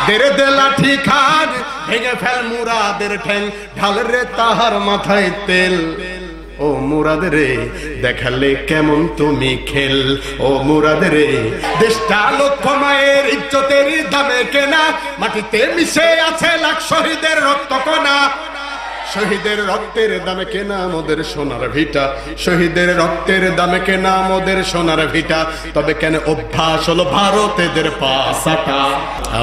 দেরে দে লাঠি খাট ভেঙে ফেল মুরাদের ঠ্যাং, ঢাল রে তাহার মাথায় তেল। ও মুরাদ রে দেখালে কেমন তুমি খেল, ও মুরাদ রে দেশটা লক্ষ মায়ের ইজ্জতের দামে কেনা, মাটিতে মিশে আছে লাখ শহীদের রক্ত কণা। শহীদের রক্তের দামে কেনা মোদের সোনার ভিটা, শহীদের রক্তের দামে কেনা মোদের সোনার ভিটা। তবে কেন অভ্যাস হলো ভারতের পাশাটা,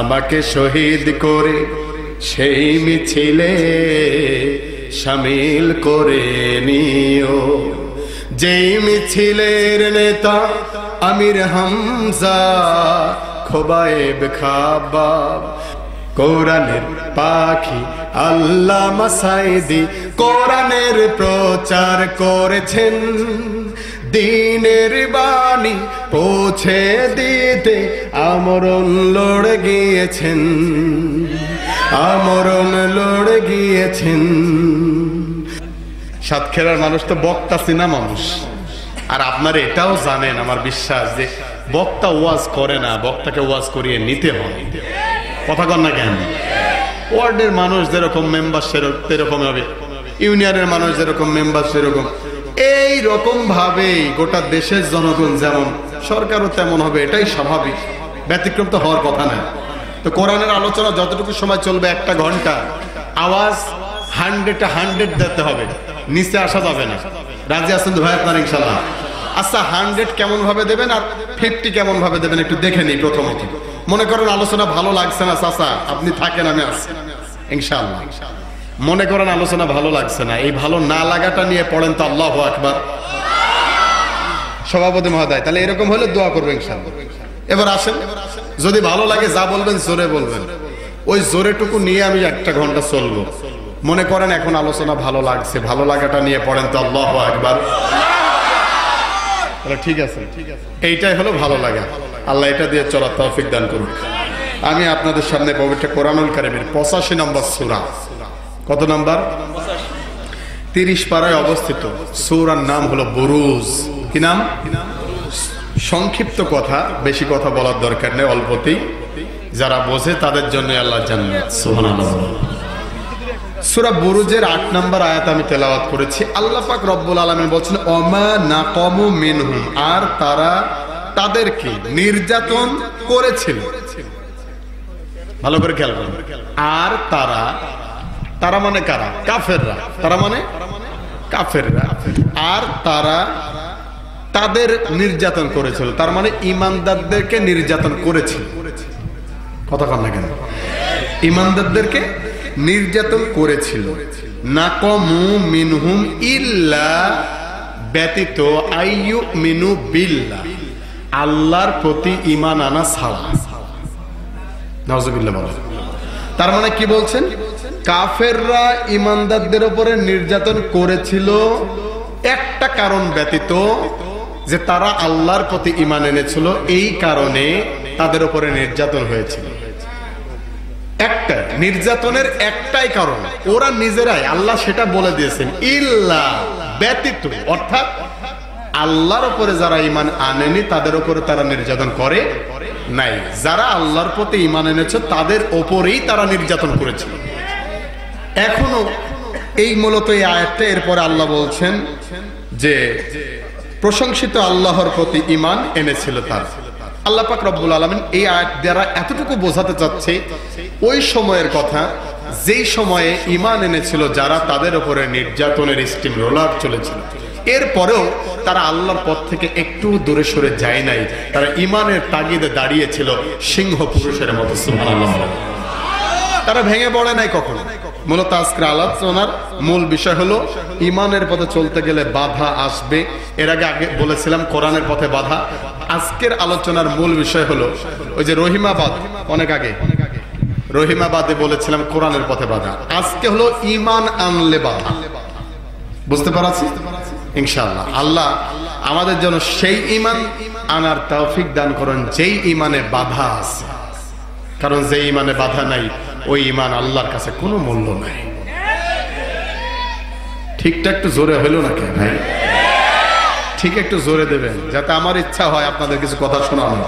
আমাকে শহীদ করে সেই মিছিলে শামিল করে নিও। যেই মিছিলের নেতা আমির হামজা, খোবায়েব খাবাব, কোরআনের পাখি আল্লামা সাঈদী কোরআনের প্রচার করেছেন। দ্বীনের বাণী পৌঁছে দিতে আমরণ লড়ে গিয়েছেন, আমরণ লড়ে গিয়েছেন। সাতক্ষীরার মানুষ তো বক্তা চিনা মানুষ, আর আপনারা এটাও জানেন আমার বিশ্বাস যে বক্তা ওয়াজ করে না, বক্তাকে ওয়াজ করিয়ে নিতে হয়। কথা কন না কেন? ওয়ার্ডের মানুষ যেরকম মেম্বার সেরকম হবে, ইউনিয়নের মানুষ যেরকম মেম্বার সেরকম, এই রকম ভাবেই গোটা দেশের জনগণ যেমন সরকারও তেমন হবে, এটাই স্বাভাবিক, ব্যতিক্রম তো হওয়ার কথা না। তো কোরআনের আলোচনা যতটুকু সময় চলবে, 1 ঘন্টা, আওয়াজ 100 দিতে হবে, নিচে আসা যাবে না। রাজি আছেন তো ভাই আপনার ইনশাল্লাহ? আচ্ছা, 100 কেমন ভাবে দেবেন আর 50 কেমন ভাবে দেবেন একটু দেখে নিই। প্রথমত মনে করেন আলোচনা ভালো লাগছে না, চাচা আপনি থাকেন, আমি আসি ইনশাআল্লাহ। মনে করেন আলোচনা ভালো লাগছে না, এই ভালো না লাগাটা নিয়ে পড়েন তো আল্লাহু আকবার। সভাপতি মহোদয়, তাহলে এরকম হলে দোয়া করবো ইনশাআল্লাহ। এবার আসেন, যদি ভালো লাগে যা বলবেন জোরে বলবেন, ওই জোরেটুকু নিয়ে আমি 1 ঘন্টা চলবো। মনে করেন এখন আলোচনা ভালো লাগছে, ভালো লাগাটা নিয়ে পড়েন তো আল্লাহু আকবার। ঠিক আছে, এইটাই হলো ভালো লাগা। আল্লাহ এটা দিয়ে চলার তৌফিক দান করুন। আমি আপনাদের সামনে পবিত্র কোরআনুল কারীমের 85 নম্বর সূরা, কত নাম্বার? 30 পারায় অবস্থিত সূরার নাম হলো বুরুজ। কি নাম? সংক্ষিপ্ত কথা, বেশি কথা বলার দরকার নেই, অল্পতেই যারা বোঝে তাদের জন্য আল্লাহ জান্নাত। সুবহানাল্লাহ। সূরা বুরুজের 8 নম্বর আয়াত আমি তেলাওয়াত করেছি। আল্লাহ পাক রব্বুল আলামিন বলছেন ওমা নাকামু মিনহুম, আর তারা তাদেরকে নির্যাতন করেছিল। ভালো করে খেয়াল করুন। আর তারা মানে কারা? কাফেররা। তারা মানে কাফেররা। আর তারা তাদের নির্যাতন করেছিল, তার মানে ঈমানদারদেরকে নির্যাতন করেছিল। কথা কন না কেন? ঈমানদারদেরকে নির্যাতন করেছিল। নাকামু মিনহুম ইল্লা, ব্যতীত, আইয়ুমিনু বিল্লাহ, আল্লাহর প্রতি ঈমান আনা ছাড়া। নাউযুবিল্লাহ বলেন। তার মানে কি বলছেন? কাফেররা ঈমানদারদের উপরে নির্যাতন করেছিল একটা কারণ ব্যতীত, যে তারা আল্লাহর প্রতি ঈমান এনেছিল, এই কারণে তাদের উপরে নির্যাতন হয়েছিল। একটা নির্যাতনের একটাই কারণ, ওরা নিজেরাই, আল্লাহ সেটা বলে দিয়েছেন, ইল্লা, ব্যতীত, অর্থাৎ আল্লাহর উপরে যারা ঈমান আনেনি তাদের উপরে তারা নির্যাতন করে নাই। যারা আল্লাহর প্রতি ঈমান এনেছে তাদের উপরেই তারা নির্যাতন করেছিল। এখনো এই মূলত এই আয়াতটা, এরপরে আল্লাহ বলছেন যে প্রশংসিত আল্লাহর প্রতি ঈমান এনেছিল তারা। আল্লাহ পাক রব্বুল আলামিন এই আয়াত দ্বারা এতটুকু বোঝাতে চাচ্ছে ওই সময়ের কথা, যেই সময়ে ঈমান এনেছিল যারা, তাদের উপরে নির্যাতনের স্টিম রোলার চলেছিল। এরপরেও তারা আল্লাহর পথ থেকে একটু দূরে সরে যায় নাই, তারা ঈমানের তাগিদে দাঁড়িয়েছিল সিংহ পুরুষের মতো। সুবহানাল্লাহ। তারা ভেঙে পড়ে নাই কখনো। মূলত আজকের আলোচনার মূল বিষয় হলো ঈমানের পথে চলতে গেলে বাধা আসবে। এর আগে বলেছিলাম কোরআনের পথে বাধা। আজকের আলোচনার মূল বিষয় হলো ওই যে রহিমাবাদ, অনেক আগে রহিমাবাদে বলেছিলাম কোরআনের পথে বাধা। আজকে হলো ঈমান আনলে বাধা। বুঝতে পারছি ইনশাআল্লাহ। আল্লাহ আমাদের জন্য সেই ঈমান আনার তৌফিক দান করেন যেই ঈমানে বাধা আছে, কারণ যে ঈমানে বাধা নাই ওই ঈমান আল্লাহর কাছে কোনো মূল্য নাই। ঠিকঠাক একটু জোরে হইল না কেন ভাই? ঠিক একটু জোরে দেবেন, যাতে আমার ইচ্ছা হয় আপনাদের কিছু কথা শোনানো।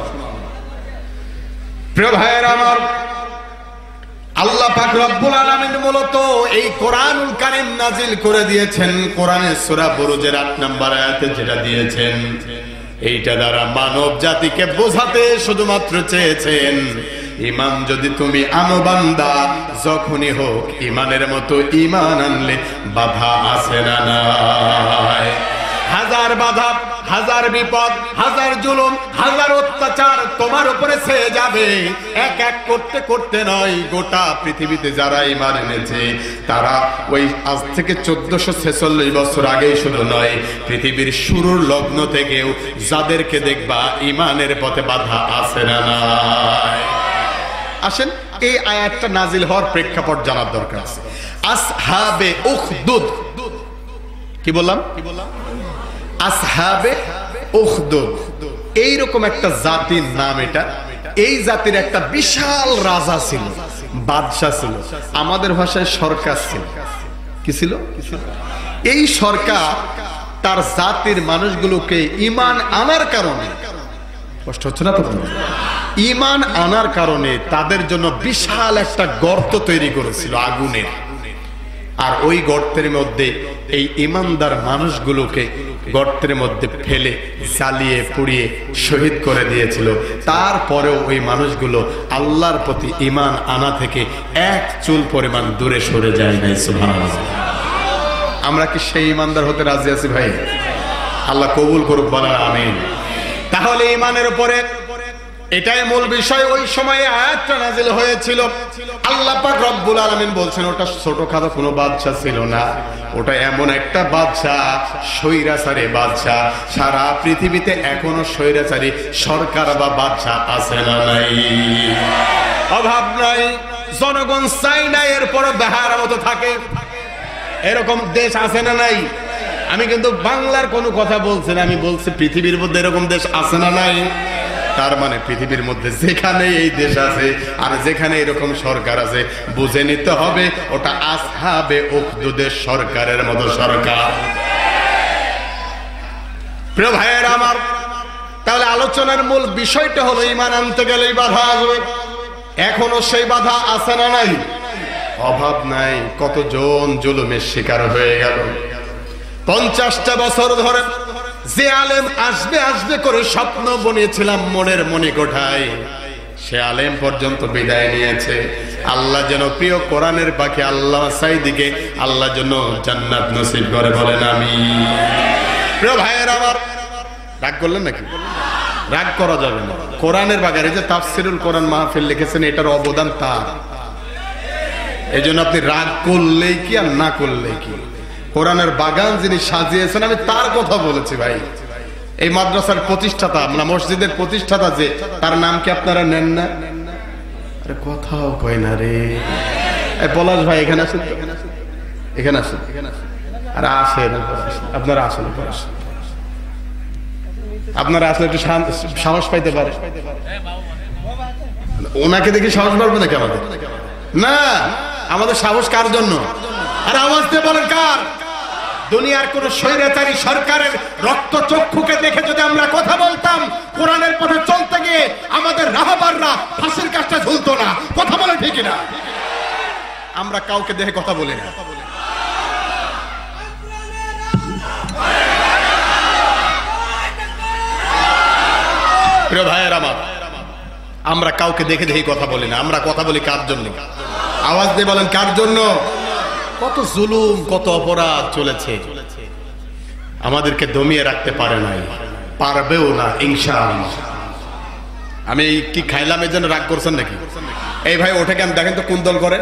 প্রিয় ভাইয়েরা আমার, আল্লাহ পাক রব্বুল আলামিন মূলত এই কোরআনুল কারীম নাজিল করে দিয়েছেন কোরআনের সূরা বুরুজের 8 নম্বর আয়াতে যেটা দিয়েছেন, এইটা দ্বারা মানব জাতিকে বোঝাতে শুধুমাত্র চেয়েছেন, ঈমান যদি তুমি আনো বান্দা, যখনই হোক ঈমানের মতো ঈমান আনলে বাধা আছে না নাই? হাজার বাধা, হাজার বিপদ, হাজার জুলুম, হাজার অত্যাচার তোমার উপরে ছেয়ে যাবে, এক এক করতে করতে নয়। গোটা পৃথিবীতে যারা ঈমান এনেছে তারা ওই আজ থেকে 1446 বছর আগেই শুধু নয়, পৃথিবীর শুরুর লগ্ন থেকেও যাদেরকে দেখবা ঈমানের পথে বাধা আছে না নাই? আসেন এই আয়াতটা নাজিল হওয়ার প্রেক্ষাপট জানার দরকার আছে। আসহাবে উখদুদ, কি বললাম? আসহাবে উখদুদ, এইরকম একটা জাতির নাম এটা। এই জাতির একটা বিশাল রাজা ছিল, বাদশা ছিল, আমাদের ভাষায় সরকার ছিল। কি ছিল? এই সরকার তার জাতির মানুষগুলোকে ঈমান আনার কারণে, কষ্ট হচ্ছে না তো, ঈমান আনার কারণে তাদের জন্য বিশাল একটা গর্ত তৈরি করেছিল আগুনের। আর ওই গর্তের মধ্যে এই ঈমানদার মানুষগুলোকে গর্তের মধ্যে ফেলে জ্বালিয়ে পুড়িয়ে শহীদ করে দিয়েছিল। তারপরেও ওই মানুষগুলো আল্লাহর প্রতি ঈমান আনা থেকে এক চুল পরিমাণ দূরে সরে যায় নাই। সুবহানাল্লাহ। আমরা কি সেই ঈমানদার হতে রাজি আছি ভাই? আল্লাহ কবুল করুক, বলেন আমিন। তাহলে ঈমানের উপরে এটাই মূল বিষয়। ওই সময়ে আয়াতটা নাজিল হয়েছিল। আল্লাহ পাক রব্বুল আলামিন বলছেন ওটা ছোটখাটো কোনো বাদশা ছিল না, ওটা এমন একটা বাদশা, স্বৈরাচারী বাদশা। সারা পৃথিবীতে এখনো স্বৈরাচারী সরকার বা বাদশা আছে না নাই? অভাব নাই, জনগণ চাই না এরপর বেহারা মতো থাকে, এরকম দেশ আছে না নাই? আমি কিন্তু বাংলার কোনো কথা বলছি না, আমি বলছি পৃথিবীর মধ্যে এরকম দেশ আছে না নাই? তার মানে পৃথিবীর মধ্যে যেখানে এই দেশ আছে আর যেখানে এরকম সরকার আছে, বুঝে নিতে হবে ওটা আসহাবে উখদুদের সরকারের মতো সরকার। প্রিয় ভাইয়েরা আমার, তাহলে আলোচনার মূল বিষয়টা হলো ঈমান আনতে গেলেই বাধা আসবে। এখনো সেই বাধা আছে না নাই? অভাব নাই। কতজন জুলুমের শিকার হয়ে গেল। 50টা বছর ধরে যে আলেম আসবে আসবে করে স্বপ্ন বনিয়েছিলাম মনের মণিকোঠায়, সে আলেম পর্যন্ত বিদায় নিয়েছে। আল্লাহ যেন প্রিয় কোরআনের পাখি আল্লামা সাঈদীকে আল্লাহ যেন জান্নাত নসিব করে, বলেন আমিন। প্রিয় ভাইয়েরা আমার, রাগ করলেন নাকি? রাগ করা যাবে না। কোরআনের বাগানে যে তাফসিরুল কোরআন মাহফিল লিখেছেন, এটার অবদান তার। এই জন্য আপনি রাগ করলেই কি আর না করলেই কি, কোরআনের বাগান যিনি সাজিয়েছেন আমি তার কথা বলেছি ভাই। এই মাদ্রাসার প্রতিষ্ঠাতা, আমরা মসজিদের প্রতিষ্ঠাতা, যে তার নাম কি আপনারা নেন না? আরে কথাও কয় না রে। পলাশ ভাই এখানে আসেন, এখানে আসেন, আরে আসেন, আপনারা আসেন, আপনারা আসলে একটু সাহস পাইতে পারে। ওনাকে দেখে সাহস পারবে নাকি আমাদের? না, আমাদের সাহস কার জন্য? আর আওয়াজ দিয়ে বলেন কার? দুনিয়ার কোন স্বৈরাচারী সরকারের রক্তচক্ষুকে দেখে যদি আমরা কথা বলতাম, কোরআনের পথে চলতে গিয়ে আমাদের রাহবাররা ফাঁসির কাজটা ঝুলতো না। কথা বলে ঠিক না? আমরা কাউকে দেখে কথা বলি না। প্রিয় ভাইয়ের আমার, আমরা কাউকে দেখে দেখে কথা বলি না। আমরা কথা বলি কার জন্য? আওয়াজ দিয়ে বলেন কার জন্য? কত জুলুম, কত অপরাধ চলেছে, আমাদেরকে দমিয়ে রাখতে পারে নাই, পারবেও না ইনশাআল্লাহ। আমি কি খাইলাম এর জন্য রাগ করছেন নাকি? এই ভাই ওঠে কেন দেখেন তো কোন দল করে?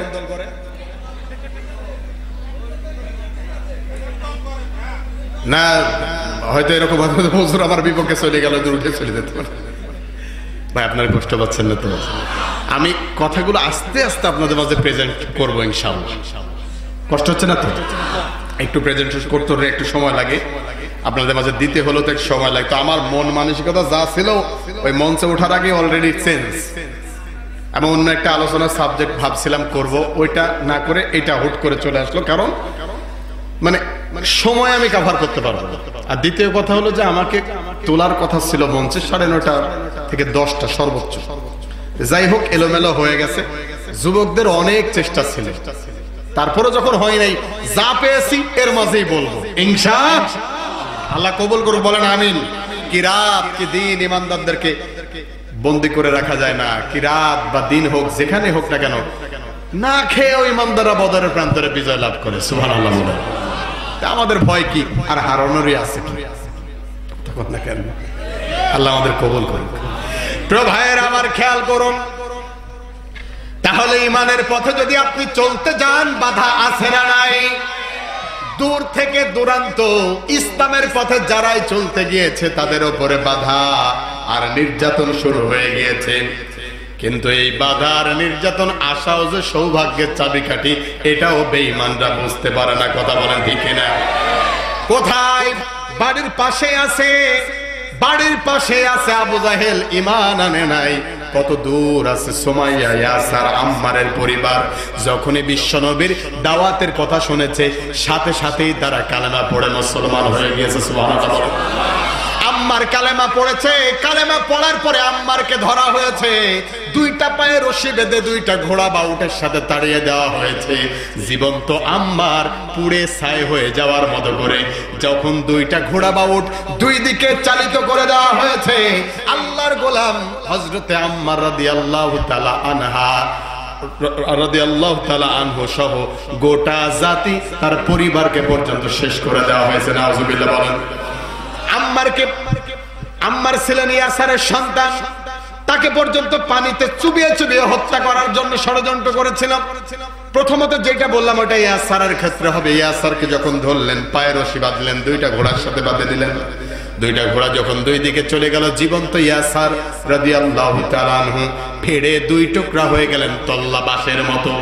না হয়তো এরকম হুজুর আমার বিপক্ষে চলে গেল, উঠে চলে যেতে পারে। ভাই আপনারা কষ্ট পাচ্ছেন না তো? আমি কথাগুলো আস্তে আস্তে আপনাদের মাঝে প্রেজেন্ট করবো ইনশাআল্লাহ। কষ্ট হচ্ছে না তো? একটু প্রেজেন্টেশন করতে হলে একটু সময় লাগে, আপনাদের মাঝে দিতে হলো তো একটু সময় লাগে। তো আমার মন মানসিকতা যা ছিল ওই মঞ্চে ওঠার আগে অলরেডি চেঞ্জ। আমি অন্য একটা আলোচনার সাবজেক্ট ভাবছিলাম করব, ওইটা না করে এটা হুট করে চলে আসলো, কারণ মানে সময় আমি কভার করতে পারবো। আর দ্বিতীয় কথা হলো যে আমাকে তোলার কথা ছিল মঞ্চে 9:30 থেকে 10টা সর্বোচ্চ। যাই হোক, এলোমেলো হয়ে গেছে। যুবকদের অনেক চেষ্টা ছিল, তারপরে যখন হয় নাই, যা পেয়েছি এর মাঝেই বলবো ইনশাআল্লাহ কবুল করুন, বলেন আমিন। কি রাত কি দিন ইমানদারদেরকে বন্দী করে রাখা যায় না, কি রাত বা দিন হোক যেখানে হোক না কেন, না খেয়েও ইমানদাররা বদরের প্রান্তরে বিজয় লাভ করে, সুবহানাল্লাহ বলেন। তা আমাদের ভয় কি, আর হারানোরই আছে কি, তখন না কেন? আল্লাহ আমাদের কবুল করুন। প্রিয় ভাইয়েরা আমার খেয়াল করুন, তাহলে ইমানের পথে যদি আপনি চলতে যান, বাধা আছে না নাই? দূর থেকে দূরান্ত ইসলামের পথে যারাই চলতে গিয়েছে তাদের উপরে বাধা আর নির্যাতন শুরু হয়ে গিয়েছে। কিন্তু এই বাধা আর নির্যাতন আসাও যে সৌভাগ্যের চাবিকাঠি, এটাও বেঈমানরা বুঝতে পারে না। কথা বলেন ঠিক না? কোথায়? বাড়ির পাশে আছে, বাড়ির পাশে আছে আবু জাহেল, ঈমান আনে নাই। কত দূর আছে সুমাইয়া, ইয়াসার, আম্মারের পরিবার। যখনই বিশ্বনবীর দাওয়াতের কথা শুনেছে, সাথে সাথেই তারা কালেমা পড়ে মুসলমান হয়ে গিয়েছে। সুবহানাল্লাহ। আম্মার কালেমা পড়েছে, কালেমা পড়ার পরে আম্মারকে ধরা হয়েছে, দুইটা পায়ে রশি বেঁধে দুইটা ঘোড়া বা উটের সাথে তাড়িয়ে দেওয়া হয়েছে। জীবন্ত আম্মার পুড়ে ছাই হয়ে যাওয়ার মতো করে যখন দুইটা ঘোড়া বা উট দুই দিকে চালিত করে দেওয়া হয়েছে, আল্লাহর গোলাম হযরতে আম্মার রাদিয়াল্লাহু তাআলা আনহা রাদিয়াল্লাহু তাআলা আনহু সহ গোটা জাতি তার পরিবারকে পর্যন্ত শেষ করে দেওয়া হয়েছে। নাউজুবিল্লাহ বলেন। আম্মার ছিলেন ইয়াসারের সন্তান, তাকে পর্যন্ত পানিতে চুবিয়ে চুবিয়ে হত্যা করার জন্য ষড়যন্ত্র করেছিলাম। প্রথমত যেটা বললাম ওটা ইয়াসারের ক্ষেত্রে হবে। ইয়াসারকে যখন ধরলেন, পায়ে রশি বাঁধলেন, দুইটা ঘোড়ার সাথে বাঁধে দিলেন। দুইটা ঘোড়া যখন দুই দিকে চলে গেল, জীবন্ত ইয়াসার রাদিয়াল্লাহু তাআলা আনহু ফেড়ে দুই টুকরা হয়ে গেলেন তল্লা বাঁশের মতো।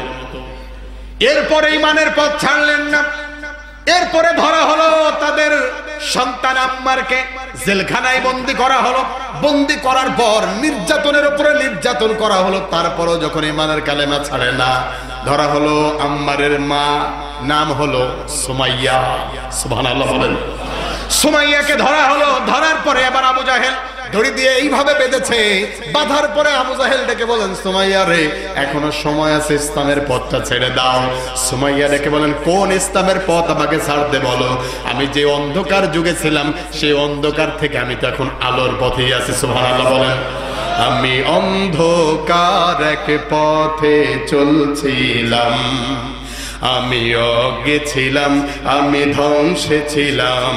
এরপরে ঈমানের পথ ছাড়লেন না। এরপরে ধরা হলো তাদের সন্তান আম্মারকে, জেলখানায় বন্দী করা হলো। বন্দী করার পর নির্যাতনের উপরে নির্যাতন করা হলো। তারপরও যখন ঈমানের কালেমা ছাড়ে না, ধরা হলো আম্মারের মা, নাম হলো সুমাইয়া। সুবহানাল্লাহ বলেন। সুমাইয়াকে ধরা হলো। ধরার পরে এবার আবু জাহেল দড়ি দিয়ে এইভাবে বেঁধেছে। বাঁধার পরে আবু জাহেল ডেকে বলেন, সুমাইয়া রে, এখনো সময় আছে, ইসলামের পথটা ছেড়ে দাও। সুমাইয়া ডেকে বলেন, কোন ইসলামের পথ আমাকে ছাড়তে বলো? আমি যে অন্ধকার যুগে ছিলাম, সেই অন্ধকার থেকে আমি তো এখন আলোর পথেই আছি। সুবহানাল্লাহ বলেন। আমি অন্ধকার এক পথে চলছিলাম, আমি অজ্ঞে ছিলাম, আমি ধ্বংসে ছিলাম,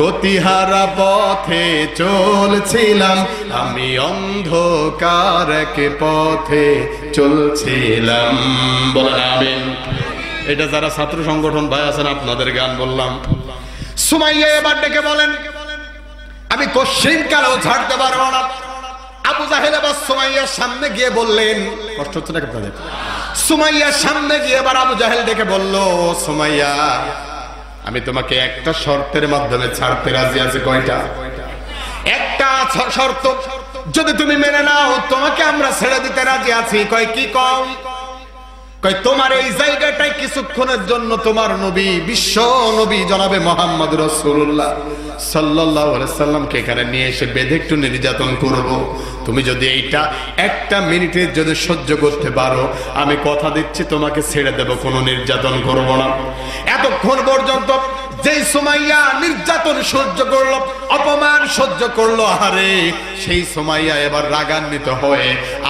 গতিহারা পথে চলছিলাম, আমি অন্ধকার এক পথে চলছিলাম। বলেন আমিন। এটা যারা ছাত্র সংগঠন ভাই আছেন আপনাদের গান বললাম। সুমাইয়া এবার ডেকে বলেন, আমি কোশ্চিন কালেও ছাড়তে পারবো না। আবু জাহেল এবার সুমাইয়ার সামনে গিয়ে বললেন, কষ্ট হচ্ছে না আপনাদের? সুমাইয়ার সামনে গিয়ে এবার আবু জাহেল ডেকে বলল, সুমাইয়া, আমি তোমাকে একটা শর্তের মাধ্যমে ছাড়তে রাজি আছি। কয়টা? একটা শর্ত, যদি তুমি মেনে নাও তোমাকে আমরা ছেড়ে দিতে রাজি আছি। কয় কি? কম কয় তোমার এই জায়গাটায় কিছুক্ষণের জন্য তোমার নবী, বিশ্ব নবী জনাবে মুহাম্মদ রাসূলুল্লাহ সাল্লাল্লাহু আলাইহি সাল্লামকে এখানে নিয়ে এসে বেঁধে একটু নির্যাতন করব। তুমি যদি এইটা একটা মিনিটের যদি সহ্য করতে পারো, আমি কথা দিচ্ছি তোমাকে ছেড়ে দেব, কোনো নির্যাতন করব না। এতক্ষণ পর্যন্ত যেই সুমাইয়া নির্যাতন সহ্য করলো, অপমান সহ্য করলো, আরে সেই সুমাইয়া এবার রাগান্বিত হয়ে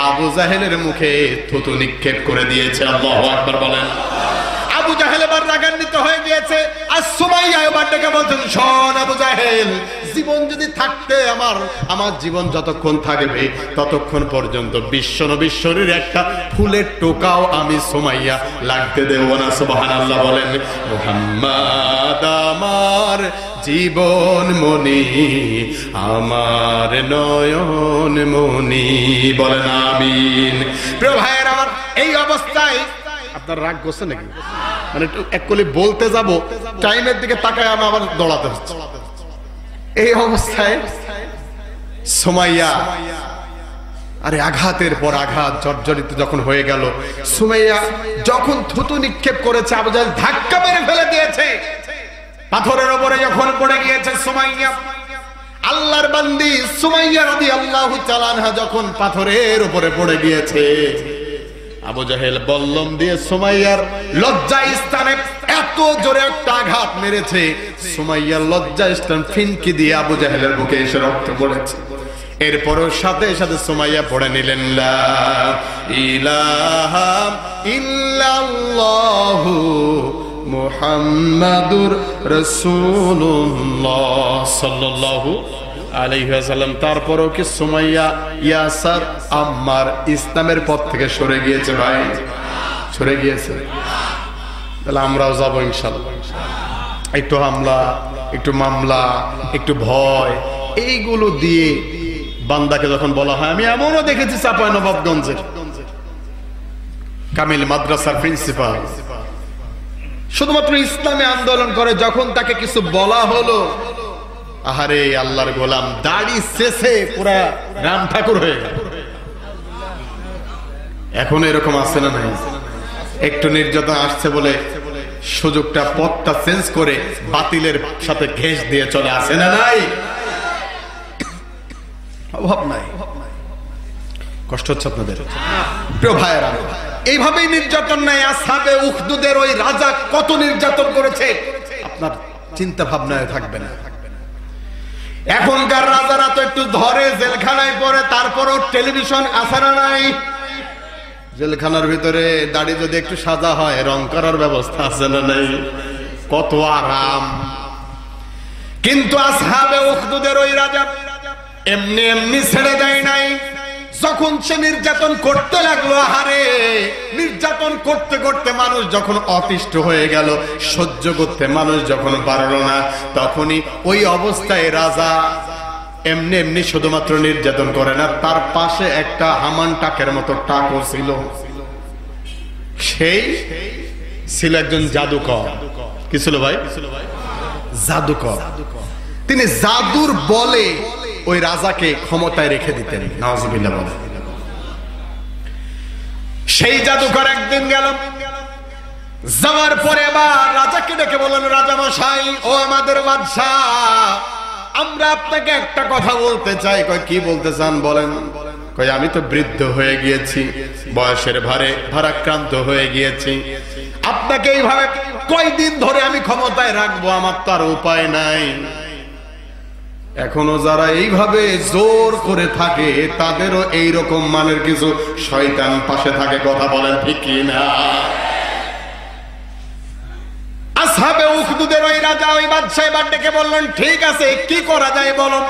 আবু জাহেলের মুখে থুতু নিক্ষেপ করে দিয়েছে। আল্লাহু আকবার বলেন। আবু জাহেল এবার রাগান্বিত হয়ে গিয়েছে। আর সুমাইয়া এবার ডেকে বলছেন, শোন আবু জাহেল, জীবন যদি থাকতে আমার জীবন যতক্ষণ থাকবে ততক্ষণ পর্যন্ত বিশ্বনবীর শরীরে একটা ফুলের টোকাও আমি সুমাইয়া লাগতে দেব না। সুবহানাল্লাহ বলেন। মুহাম্মদ আমার জীবন মনি, আমার নয়ন মনি। বলেন আমিন। প্রিয় ভাইয়ের আমার, এই অবস্থায় আপনার রাগ করছে নাকি? মানে এক কলি বলতে যাব, টাইমের দিকে তাকায় আমি আবার দৌড়াতে হচ্ছে। এই অবস্থায় সুমাইয়া, আরে আঘাতের পর আঘাত জর্জরিত যখন হয়ে গেল, সুমাইয়া যখন থুতু নিক্ষেপ করেছে, আবু জাহেল ধাক্কা মেরে ফেলে দিয়েছে। পাথরের উপরে যখন পড়ে গিয়েছে সুমাইয়া, আল্লাহর বান্দি সুমাইয়া রাদিয়াল্লাহু তাআলা আনহা যখন পাথরের উপরে পড়ে গিয়েছে, আবু জাহেল বল্লম দিয়ে সুমাইয়ার লজ্জা স্থানে এত জোরে একটা আঘাত মেরেছে, সুমাইয়ার লজ্জা স্থান ফিনকি দিয়ে আবু জাহেলের বুকে এসে রক্ত পড়েছে। এরপরও সাথে সাথে সুমাইয়া পড়ে নিলেন লা ইলাহা ইল্লাল্লাহু মুহাম্মাদুর রাসূলুল্লাহ সাল্লাল্লাহু আলাইহি ওয়াসাল্লাম। তারপরও কি সুমাইয়া, ইয়াসার, আম্মার ইসলামের পথ থেকে সরে গিয়েছে? ভাই সরে গিয়েছে। তাহলে আমরাও যাবো ইনশাআল্লাহ। একটু হামলা, একটু মামলা, একটু ভয়, এইগুলো দিয়ে বান্দাকে যখন বলা হয়, আমি এমনও দেখেছি চাঁপাইনবাবগঞ্জের কামিল মাদ্রাসার প্রিন্সিপাল শুধুমাত্র ইসলামে আন্দোলন করে, যখন তাকে কিছু বলা হলো, আহারে আল্লাহর গোলাম দাড়ি শেষে পুরা রাম ঠাকুর হয়ে গেল। এখন এরকম আছে না নাই? একটু নির্যাতন আসছে বলে সুযোগটা, পথটা চেঞ্জ করে বাতিলের সাথে ঘেঁষ দিয়ে চলে আসে না নাই? অভাব নাই। কষ্ট হচ্ছে আপনাদের প্রিয় ভাইয়েরা? এইভাবেই নির্যাতন নাই। আসহাবে উখদুদের ওই রাজা কত নির্যাতন করেছে আপনার চিন্তা ভাবনায় থাকবে না। এখনকার রাজারা তো একটু ধরে জেলখানায় পড়ে, তারপরও টেলিভিশন আসে না নাই? জেলখানার ভিতরে দাড়ি যদি একটু সাজা হয়, রং করার ব্যবস্থা আছে না নাই? কত আরাম। কিন্তু আসহাবে উখদুদের ওই রাজা এমনি এমনি ছেড়ে দেয় নাই। যখন সে নির্যাতন করতে লাগলো, আহারে নির্যাতন করতে করতে মানুষ যখন অতিষ্ঠ হয়ে গেল, সহ্য করতে মানুষ যখন পারলো না, তখনই ওই অবস্থায় রাজা এমনি এমনি শুধুমাত্র নির্যাতন করে না, তার পাশে একটা হামান টাকের মতো টাকও ছিল। সেই ছিল একজন জাদুকর। কি ছিল ভাই? জাদুকর। তিনি জাদুর বলে ওই রাজাকে ক্ষমতায় রেখে দিতেন। নাউজুবিল্লাহ বলেন। সেই জাদুকর একদিন গেল, যাওয়ার পরে আবার রাজাকে ডেকে বললেন, রাজা মশাই, ও আমাদের বাদশা, আমরা আপনাকে একটা কথা বলতে চাই। কই কি বলতে চান বলেন? কই আমি তো বৃদ্ধ হয়ে গিয়েছি, বয়সের ভারে ভারাক্রান্ত হয়ে গিয়েছি, আপনাকে এইভাবে কয়দিন ধরে আমি ক্ষমতায় রাখবো? আমার তো আর উপায় নাই। এখনো যারা এইভাবে জোর করে থাকে, তাদেরও এইরকম মানের কিছু শয়তান পাশে থাকে। কথা বলেন ঠিক কি না? আসহাবে উখদুদের ওই রাজা, ওই বাদশা এবার ডেকে বললেন, ঠিক আছে, কি করা যায় বলো?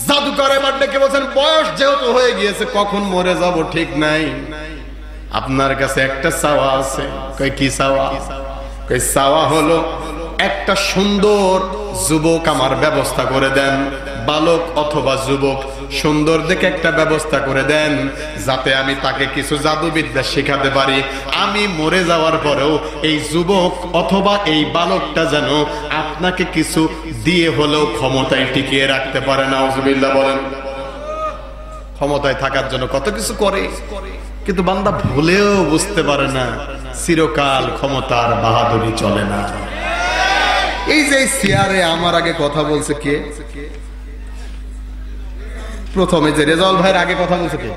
জাদুকর এবার ডেকে বলছেন, বয়স যেহেতু হয়ে গিয়েছে, কখন মরে যাব ঠিক নাই, আপনার কাছে একটা চাওয়া আছে। কই কি চাওয়া? কই চাওয়া হলো একটা সুন্দর যুবক আমার ব্যবস্থা করে দেন, বালক অথবা যুবক, সুন্দর দেখে একটা ব্যবস্থা করে দেন, যাতে আমি তাকে কিছু জাদুবিদ্যা শেখাতে পারি। আমি মরে যাওয়ার পরেও এই যুবক অথবা এই বালকটা যেন আপনাকে কিছু দিয়ে হলেও ক্ষমতায় টিকিয়ে রাখতে পারে। নাউজুবিল্লাহ বলেন। ক্ষমতায় থাকার জন্য কত কিছু করে, কিন্তু বান্দা ভুলেও বুঝতে পারে না চিরকাল ক্ষমতার বাহাদুরি চলে না। এই যে চেয়ারে আমার আগে কথা বলছে কে? প্রথমে যে রেজাউল ভাইয়ের আগে কথা বলছে কে?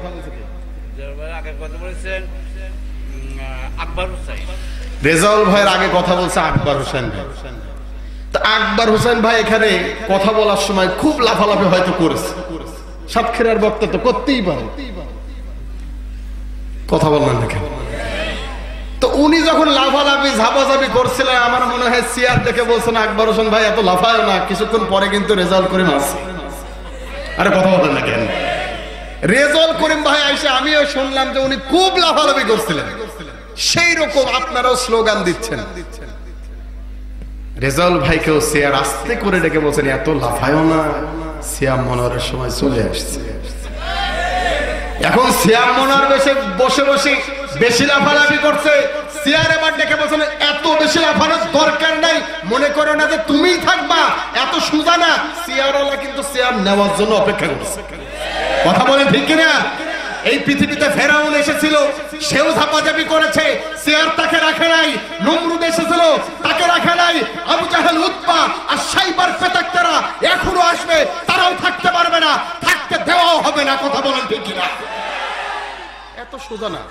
রেজাউল ভাইয়ের আগে কথা বলছে আকবর হোসেন ভাই। তা আকবর হোসেন ভাই এখানে কথা বলার সময় খুব লাফালাফি হয়তো করেছে, সাতক্ষীরার বক্তা তো করতেই পারে, কথা বললেন দেখেন। তো উনি যখন লাফালাফি ঝাপাঝাপি করছিলেন, আমার মনে হয় চেয়ার দেখে বলছেন, আকবর হোসেন ভাই এত লাফায় না, কিছুক্ষণ পরে কিন্তু রেজাউল করিম আছে। আরে কথা বলেন না কেন? রেজাউল করিম ভাই এসে আমিও শুনলাম যে উনি খুব লাফালাফি করছিলেন, সেই রকম আপনারাও স্লোগান দিচ্ছেন। রেজাউল ভাইকেও চেয়ার আস্তে করে ডেকে বলছেন, এত লাফায়ও না, সিয়াম মনোয়ারের সময় চলে আসছে। এখন সিয়াম মনোয়ার বসে বসে বেশি লাফালাফি করছে, সিয়ার এবার ডেকে বলছেন, এত বেশি লাফানোর দরকার নাই, মনে করো না যে তুমিই থাকবা, এত সোজা না। সিয়ারওয়ালা কিন্তু সিয়াম নেওয়ার জন্য অপেক্ষা করছে। কথা বলেন ঠিক কিনা? এই পৃথিবীতে ফেরাউন এসেছিল, সেও ঝাপাঝাপি করেছে, সিয়ার তাকে রাখে নাই। নমরুদ এসেছিল, তাকে রাখে নাই। আবু জাহেল, উতবা আর সাইবার পেতাক্তারা এখনো আসবে, তারাও থাকতে পারবে না, থাকতে দেওয়াও হবে না। কথা বলেন ঠিক কিনা? এত সোজা না।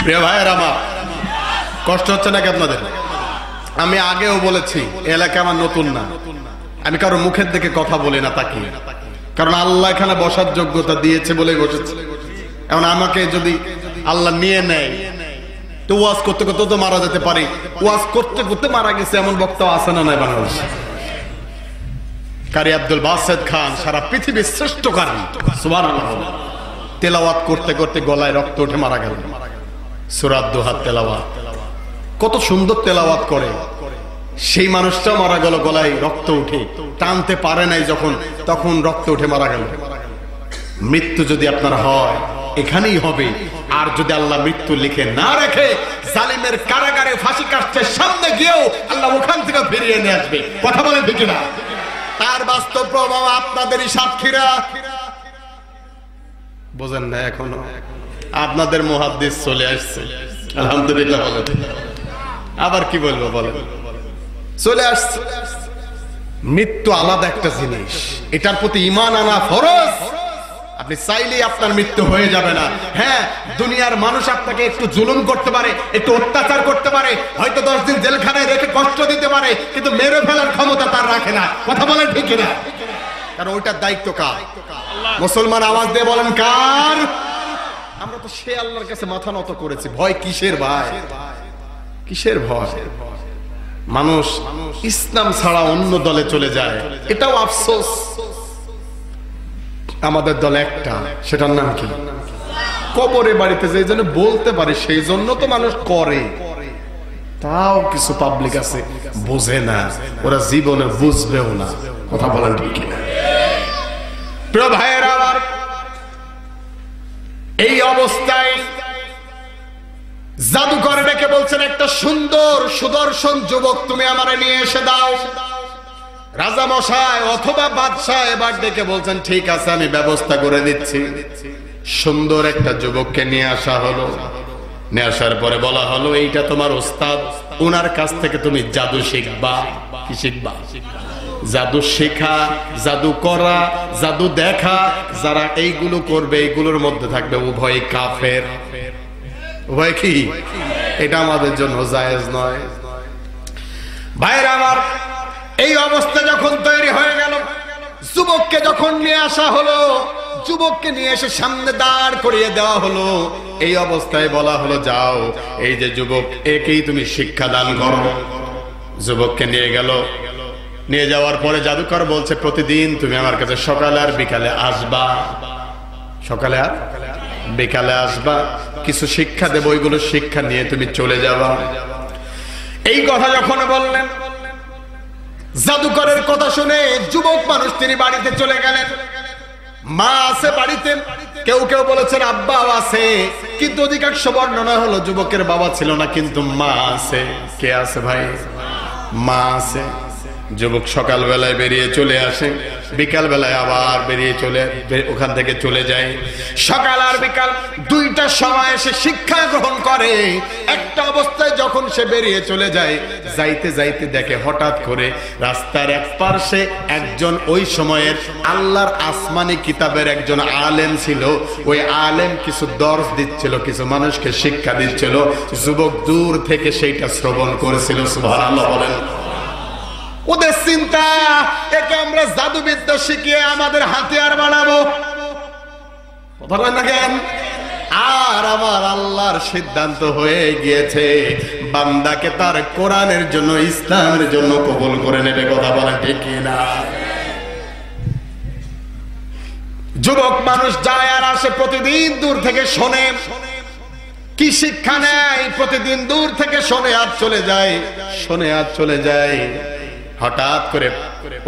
প্রিয় ভাইয়ের আমার, কষ্ট হচ্ছে নাকি আপনাদের? আমি আগেও বলেছি এলাকা আমার নতুন না, আমি কারো মুখের দিকে কথা বলি না তাকি, কারণ আল্লাহ এখানে বসার যোগ্যতা দিয়েছে বলেই বসেছে। এখন আমাকে যদি আল্লাহ নিয়ে নেয় তো ওয়াজ করতে করতে তো মারা যেতে পারি। ওয়াজ করতে করতে মারা গেছে এমন বক্তা আছে না নাই বাংলাদেশে? কারি আব্দুল বাসেদ খান সারা পৃথিবীর শ্রেষ্ঠ কারি, সুবহানাল্লাহ, তেলাওয়াত করতে করতে গলায় রক্ত উঠে মারা গেল। সূরা দুহা তেলাওয়াত, কত সুন্দর তেলাওয়াত করে, সেই মানুষটা মারা গেল গলায় রক্ত উঠে, টানতে পারে নাই যখন, তখন রক্ত উঠে মারা গেল। মৃত্যু যদি আপনার হয় এখানেই হবে, আর যদি আল্লাহ মৃত্যু লিখে না রেখে জালিমের কারাগারে ফাঁসি কাটছে সামনে গিয়েও আল্লাহ ওখান থেকে ফিরিয়ে নিয়ে আসবে। কথা বলে ঠিক না? তার বাস্তব প্রভাব আপনাদেরই সাক্ষীরা। বোঝেন না এখনো? আপনাদের মুহাদ্দিস চলে আসছে, আলহামদুলিল্লাহ বলেন। আবার কি বলবো বলেন? চলে আসছে। মৃত্যু আলাদা একটা জিনিস, এটার প্রতি ঈমান আনা ফরজ। আপনি চাইলেই আপনার মৃত্যু হয়ে যাবে না। হ্যাঁ, দুনিয়ার মানুষ আপনাকে একটু জুলুম করতে পারে, একটু অত্যাচার করতে পারে, হয়তো 10 দিন জেলখানায় রেখে কষ্ট দিতে পারে, কিন্তু মেরে ফেলার ক্ষমতা তার রাখে না। কথা বলেন ঠিক না? কারণ ওইটার দায়িত্ব কার? মুসলমান আওয়াজ দিয়ে বলেন কার? আমরা তো সে আল্লাহর কাছে মাথা নত করেছি। ভয় কিসের ভাই? কিসের ভয়? মানুষ ইসলাম ছাড়া অন্য দলে চলে যায়, এটাও আফসোস। আমাদের দল একটা, সেটার নাম কি? কবরে বাড়িতে যে জন্য বলতে পারে সেই জন্য তো মানুষ করে। তাও কিছু পাবলিক আছে বোঝে না, ওরা জীবনে বুঝবেও না। কথা বলেন ঠিক না? প্রিয় ভাইয়েরা আমার, এই অবস্থায় জাদুকর ডেকে বলছেন, একটা সুন্দর সুদর্শন যুবক তুমি আমারে নিয়ে এসে দাও। রাজা মশাই অথবা বাদশাহ এবার ডেকে বলছেন, ঠিক আছে আমি ব্যবস্থা করে দিচ্ছি। সুন্দর একটা যুবককে নিয়ে আসা হলো। নিয়ে আসার পরে বলা হলো, এইটা তোমার ওস্তাদ, ওনার কাছ থেকে তুমি জাদু শিখবা। কি শিখবা? জাদু শেখা, জাদু করা, জাদু দেখা। যারা এইগুলো করবে এইগুলোর মধ্যে থাকবে উভয় কাফের। উভয় কি? এটা আমাদের জন্য জায়েজ নয়। ভাইরা আমার, এই অবস্থা যখন তৈরি হয়ে গেল, যুবককে যখন নিয়ে আসা হলো, যুবককে নিয়ে এসে সামনে দাঁড় করিয়ে দেওয়া হলো। এই অবস্থায় বলা হলো, যাও এই যে যুবক, একেই তুমি শিক্ষা দান করো। যুবককে নিয়ে গেল। নিয়ে যাওয়ার পরে জাদুকর বলছে, প্রতিদিন তুমি আমার কাছে সকালে আর বিকালে আসবা। সকালে আর বিকালে আসবা, কিছু শিক্ষা দেব, ওইগুলো শিক্ষা নিয়ে তুমি চলে যাবা। এই কথা যখন বললেন, জাদুকরের কথা শুনে যুবক মানুষ তিনি বাড়িতে চলে গেলেন। মা আছে বাড়িতে, কেউ কেউ বলেছেন আব্বাও আছে, কিন্তু অধিকাংশ বর্ণনা হলো যুবকের বাবা ছিল না, কিন্তু মা আছে। কে আছে ভাই? মা আছে। যুবক সকাল বেলায় বেরিয়ে চলে আসে, বিকাল বেলায় আবার বেরিয়ে ওখান থেকে চলে যায়। সকাল আর বিকাল দুইটার সময় সে শিক্ষা গ্রহণ করে। একটা অবস্থায় যখন সে বেরিয়ে চলে যায়, যাইতে যাইতে দেখে হঠাৎ করে রাস্তার এক পার্শ্বে একজন ওই সময়ের আল্লাহর আসমানি কিতাবের একজন আলেম ছিল। ওই আলেম কিছু দর্শ দিচ্ছিল, কিছু মানুষকে শিক্ষা দিচ্ছিল। যুবক দূর থেকে সেইটা শ্রবণ করেছিল। সুবহানাল্লাহ বলেন। ওদের চিন্তা, একে আমরা জাদুবিদ্যা শিখিয়ে আমাদের হাতিয়ার বানাবো। আর আমার আল্লাহর সিদ্ধান্ত হয়ে গিয়েছে, বান্দাকে তার কোরআনের জন্য, ইসলামের জন্য কবুল করে নেবে। কথা বলা ঠিক না? যুবক মানুষ যায় আর আসে, প্রতিদিন দূর থেকে শোনে। কি শিক্ষা নেয়? প্রতিদিন দূর থেকে শোনে আর চলে যায়, শোনে আর চলে যায়। হঠাৎ করে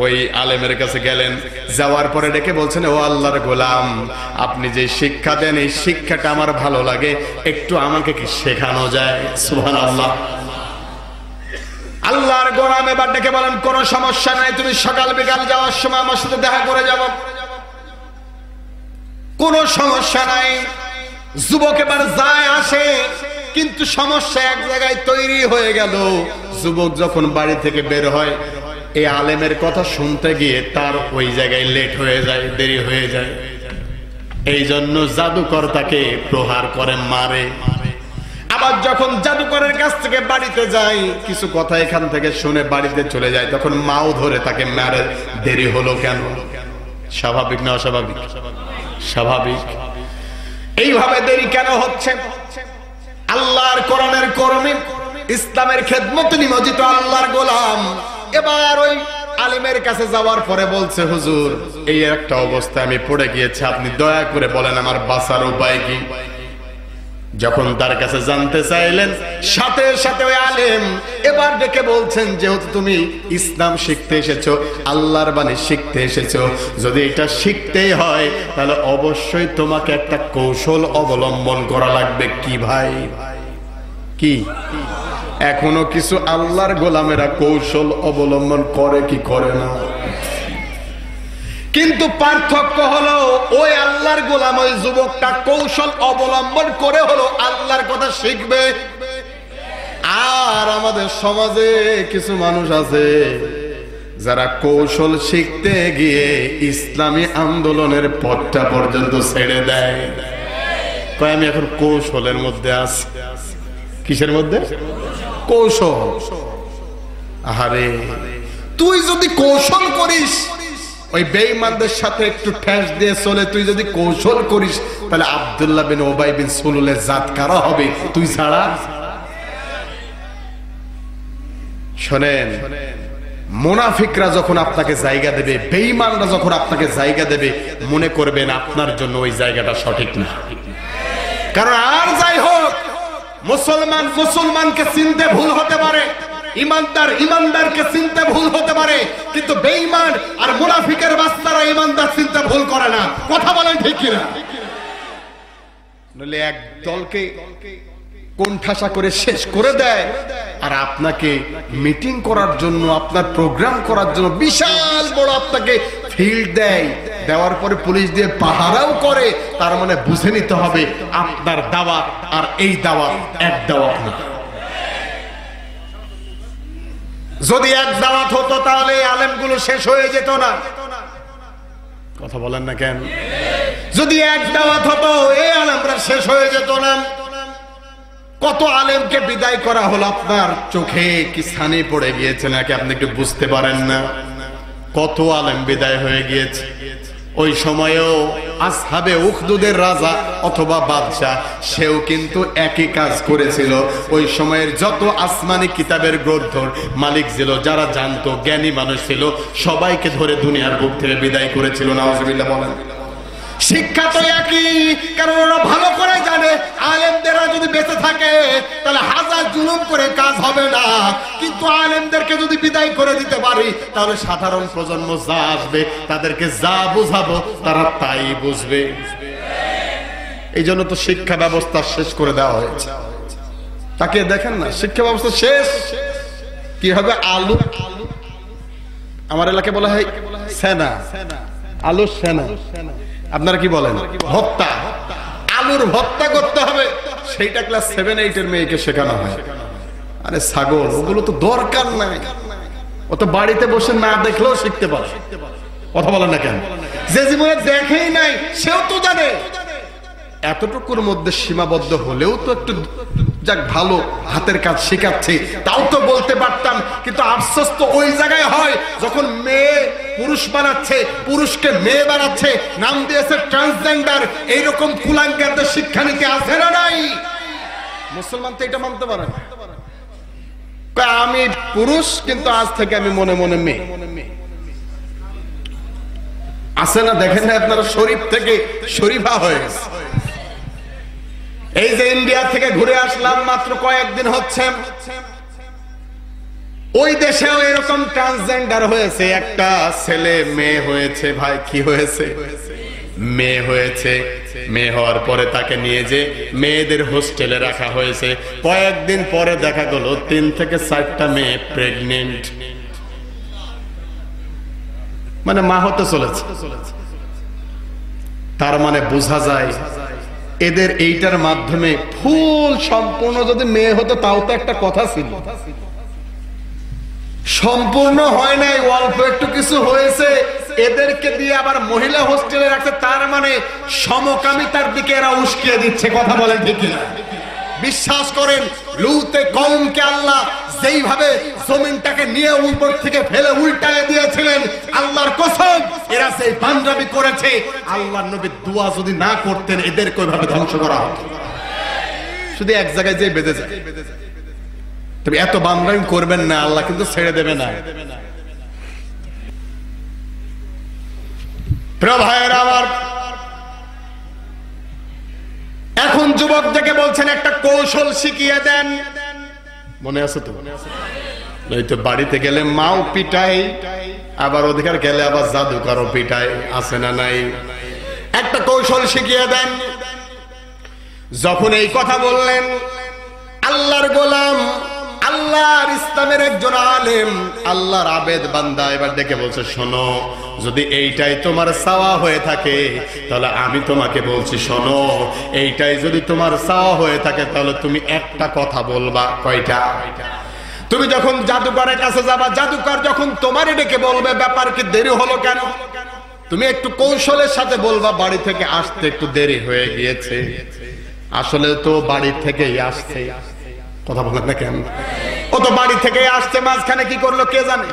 ওই আলেমের কাছে গেলেন। যাওয়ার পরে ডেকে বলছেন, ও আল্লাহর গোলাম, আপনি যে শিক্ষা দেন এই শিক্ষাটা আমার ভালো লাগে, একটু আমাকে কি শেখানো যায়? সুবহানাল্লাহ। আল্লাহর গোলাম এবার ডেকে বলেন, কোনো সমস্যা নাই, তুমি সকাল বিকাল যাওয়ার সময় আমার সাথে দেখা করে যাবো, কোনো সমস্যা নাই। যুবক এবার যায় আসে, কিন্তু সমস্যা এক জায়গায় তৈরি হয়ে গেল। যুবক যখন বাড়ি থেকে বের হয়, এই আলেমের কথা শুনতে গিয়ে তার ওই জায়গায় লেট হয়ে যায়, দেরি হয়ে যায়। এই জন্য জাদুকর তাকে প্রহার করে, মারে। আবার যখন জাদুকরের কাছ থেকে বাড়িতে যায়, কিছু কথা এখান থেকে শুনে বাড়িতে চলে যায়, তখন মাও ধরে তাকে মারে। দেরি হলো কেন? স্বাভাবিক না অস্বাভাবিক? স্বাভাবিক। এইভাবে দেরি কেন হচ্ছে? আল্লাহর কোরআনের কর্মী, ইসলামের খেদমতে নিয়োজিত আল্লাহর গোলাম এবার ওই আলেমের কাছে যাওয়ার পরে বলছে, হুজুর এই একটা অবস্থায় আমি পড়ে গিয়েছি, আপনি দয়া করে বলেন আমার বাঁচার উপায় কি? যখন তার কাছে জানতে চাইলেন, সাথে সাথে ওই আলেম এবার ডেকে বলছেন, যেহেতু তুমি ইসলাম শিখতে এসেছো, আল্লাহর বাণী শিখতে এসেছো, যদি এটা শিখতেই হয় তাহলে অবশ্যই তোমাকে একটা কৌশল অবলম্বন করা লাগবে। কি ভাই? কি? এখনো কিছু আল্লাহর গোলামেরা কৌশল অবলম্বন করে কি করে না? কিন্তু পার্থক্য হলো, ওই আল্লাহর গোলাম, ওই যুবকটা কৌশল অবলম্বন করে হলো আল্লাহর কথা শিখবে। আর আমাদের সমাজে কিছু মানুষ আছে যারা কৌশল শিখতে গিয়ে ইসলামী আন্দোলনের পথটা পর্যন্ত ছেড়ে দেয়। কয় আমি এখন কৌশলের মধ্যে আছি। কিসের মধ্যে? কৌশল। আরে তুই যদি কৌশল করিস, ওই বেঈমানদের সাথে একটু ঠেস দিয়ে চলে তুই যদি কৌশল করিস, তাহলে আব্দুল্লাহ বিন উবাই বিন সুলুলের জাত কারা হবে তুই ছাড়া? শোনেন, মুনাফিকরা যখন আপনাকে জায়গা দেবে, বেঈমানরা যখন আপনাকে জায়গা দেবে, মনে করবেন আপনার জন্য ওই জায়গাটা সঠিক না। কারণ আর যাই হোক, মুসলমান মুসলমানকে চিনতে ভুল হতে পারে, ইমানদার ইমানদারকে চিনতে ভুল হতে পারে, কিন্তু বেঈমান আর মুনাফিকের বাচ্চারা ইমানদার চিনতে ভুল করে না। কথা বলেন ঠিক কিনা? নইলে এক দলকে কোণঠাসা করে শেষ করে দেয়, আর আপনাকে মিটিং করার জন্য, আপনার প্রোগ্রাম করার জন্য বিশাল বড় আপনাকে ফিল্ড দেয়, দেওয়ার পরে পুলিশ দিয়ে পাহারাও করে। তার মানে বুঝে নিতে হবে আপনার দাওয়াত আর এই দাওয়াত এক দাওয়াত না। যদি এক দাওয়াত হতো তাহলে আলেমগুলো শেষ হয়ে যেত না। কথা বলেন না কেন? যদি এক দাওয়াত হতো এই আলেমরা শেষ হয়ে যেত না। কত আলেমকে বিদায় করা হলো, আপনার চোখে কি ছানি পড়ে গিয়েছে নাকি আপনি একটু বুঝতে পারেন না? কত আলেম বিদায় হয়ে গিয়েছে। ওই সময়েও আসহাবে উখদুদের রাজা অথবা বাদশা, সেও কিন্তু একই কাজ করেছিল। ওই সময়ের যত আসমানি কিতাবের গ্রন্থর মালিক ছিল, যারা জানতো, জ্ঞানী মানুষ ছিল, সবাইকে ধরে দুনিয়ার বুক থেকে বিদায় করেছিল। নাউজুবিল্লাহ বলেন। শিক্ষা তো একই, কারণ ওরা ভালো করে জানে আলেমদেরা যদি বেঁচে থাকে তাহলে হাজার জুলুম করে কাজ হবে না, কিন্তু আলেমদেরকে যদি বিদায় করে দিতে পারি তাহলে সাধারণ প্রজন্ম যা আসবে তাদেরকে যা বুঝাবো তারা তাই বুঝবে। এই জন্য তো শিক্ষা ব্যবস্থা শেষ করে দেওয়া হয়েছে। তাকে দেখেন না, শিক্ষা ব্যবস্থা শেষ। কি হবে? আলু, আমার এলাকায় বলা হয় সেনা, আলু সেনা। আপনারা কি বলেন? ভক্তা। আলুর ভক্তা করতে হবে, সেইটা ক্লাস 7-8 এর মেয়েকে শেখানো হয়। আরে ছাগল, ওগুলো তো দরকার নাই, ও তো বাড়িতে বসে না দেখলেও শিখতে পারে। কথা বলেন না কেন? যে জীবনে দেখেই নাই সেও তো জানে। এতটুকুর মধ্যে সীমাবদ্ধ হলেও তো একটু যাক ভালো, হাতের কাজ শেখাচ্ছে, তাও তো বলতে পারতাম। কিন্তু আফসোস তো ওই জায়গায় হয় যখন মেয়ে পুরুষ বানাচ্ছে, পুরুষকে মেয়ে বানাচ্ছে, নাম দিয়েছে ট্রান্সজেন্ডার। এইরকম কুলাঙ্গারদের শিক্ষা নিতে আছে না নাই? মুসলমান তো এটা মানতে পারে না। আমি পুরুষ, কিন্তু আজ থেকে আমি মনে মনে মেয়ে। আছে না? দেখেন না আপনারা, শরীফ থেকে শরীফা হয়ে গেছে। এই যে ইন্ডিয়া থেকে ঘুরে আসলাম, মাত্র কয়েকদিন হচ্ছে, ওই দেশেও এরকম ট্রান্সজেন্ডার হয়েছে। একটা ছেলে মেয়ে হয়েছে। ভাই কি হয়েছে? মেয়ে হয়েছে। মেয়ে হওয়ার পরে তাকে নিয়ে যে মেয়েদের হোস্টেলে রাখা হয়েছে। কয়েকদিন পরে দেখা গেল 3 থেকে 4টা মেয়ে প্রেগনেন্ট, মানে মা হতে চলেছে। তার মানে বোঝা যায় এদের এইটার মাধ্যমে ফুল সম্পূর্ণ যদি মেয়ে হতো তাও তো একটা কথা ছিল। সম্পূর্ণ হয় নাই, অল্প একটু কিছু হয়েছে, এদেরকে দিয়ে আবার মহিলা হোস্টেলে রাখছে, তার মানে সমকামিতার দিকে এরা উস্কিয়ে দিচ্ছে। কথা বলেন ঠিক কিনা? বিশ্বাস করেন লূতে কওমকে আল্লাহ যেইভাবে জমিনটাকে নিয়ে উপর থেকে ফেলে উল্টায় দিয়েছিলেন, আল্লাহর কসম এরা সেই পাঞ্জাবি করেছে, আল্লাহর নবী দোয়া যদি না করতেন এদেরকে ওইভাবে ধ্বংস করা হতো। শুধু এক জায়গায় যে বেঁধে যায়। তবে এত বান্দরামি করবেন না, আল্লাহ কিন্তু ছেড়ে দেবে না। প্রিয় ভাইয়েরা আমার, এখন যুবকদেরকে বলছেন একটা কৌশল শিখিয়ে দেন। মনে আছে তো? নয়তো বাড়িতে গেলে মাও পিটাই, আবার অধিকার গেলে আবার জাদুকরও পিটাই, আছে না নাই? একটা কৌশল শিখিয়ে দেন। যখন এই কথা বললেন, আল্লাহর গোলাম, আল্লাহর ইসলামের একজন আলেম, আল্লাহর আবেদ বান্দা এবার ডেকে বলছে, শোনো, যদি এইটাই তোমার চাওয়া হয়ে থাকে তাহলে আমি তোমাকে বলছি, শোনো, এইটাই যদি তোমার চাওয়া হয়ে থাকে তাহলে তুমি একটা কথা বলবা। কয়টা? তুমি যখন জাদুকরের কাছে যাবা, জাদুকর যখন তোমারই ডেকে বলবে, ব্যাপার কি দেরি হলো কেন, তুমি একটু কৌশলের সাথে বলবা, বাড়ি থেকে আসতে একটু দেরি হয়ে গিয়েছে। আসলে তো বাড়ি থেকেই আসছে। কথা বলেন না কেন? ও তো বাড়ি থেকে আসছে, মাঝখানে কি করলো কে জানে।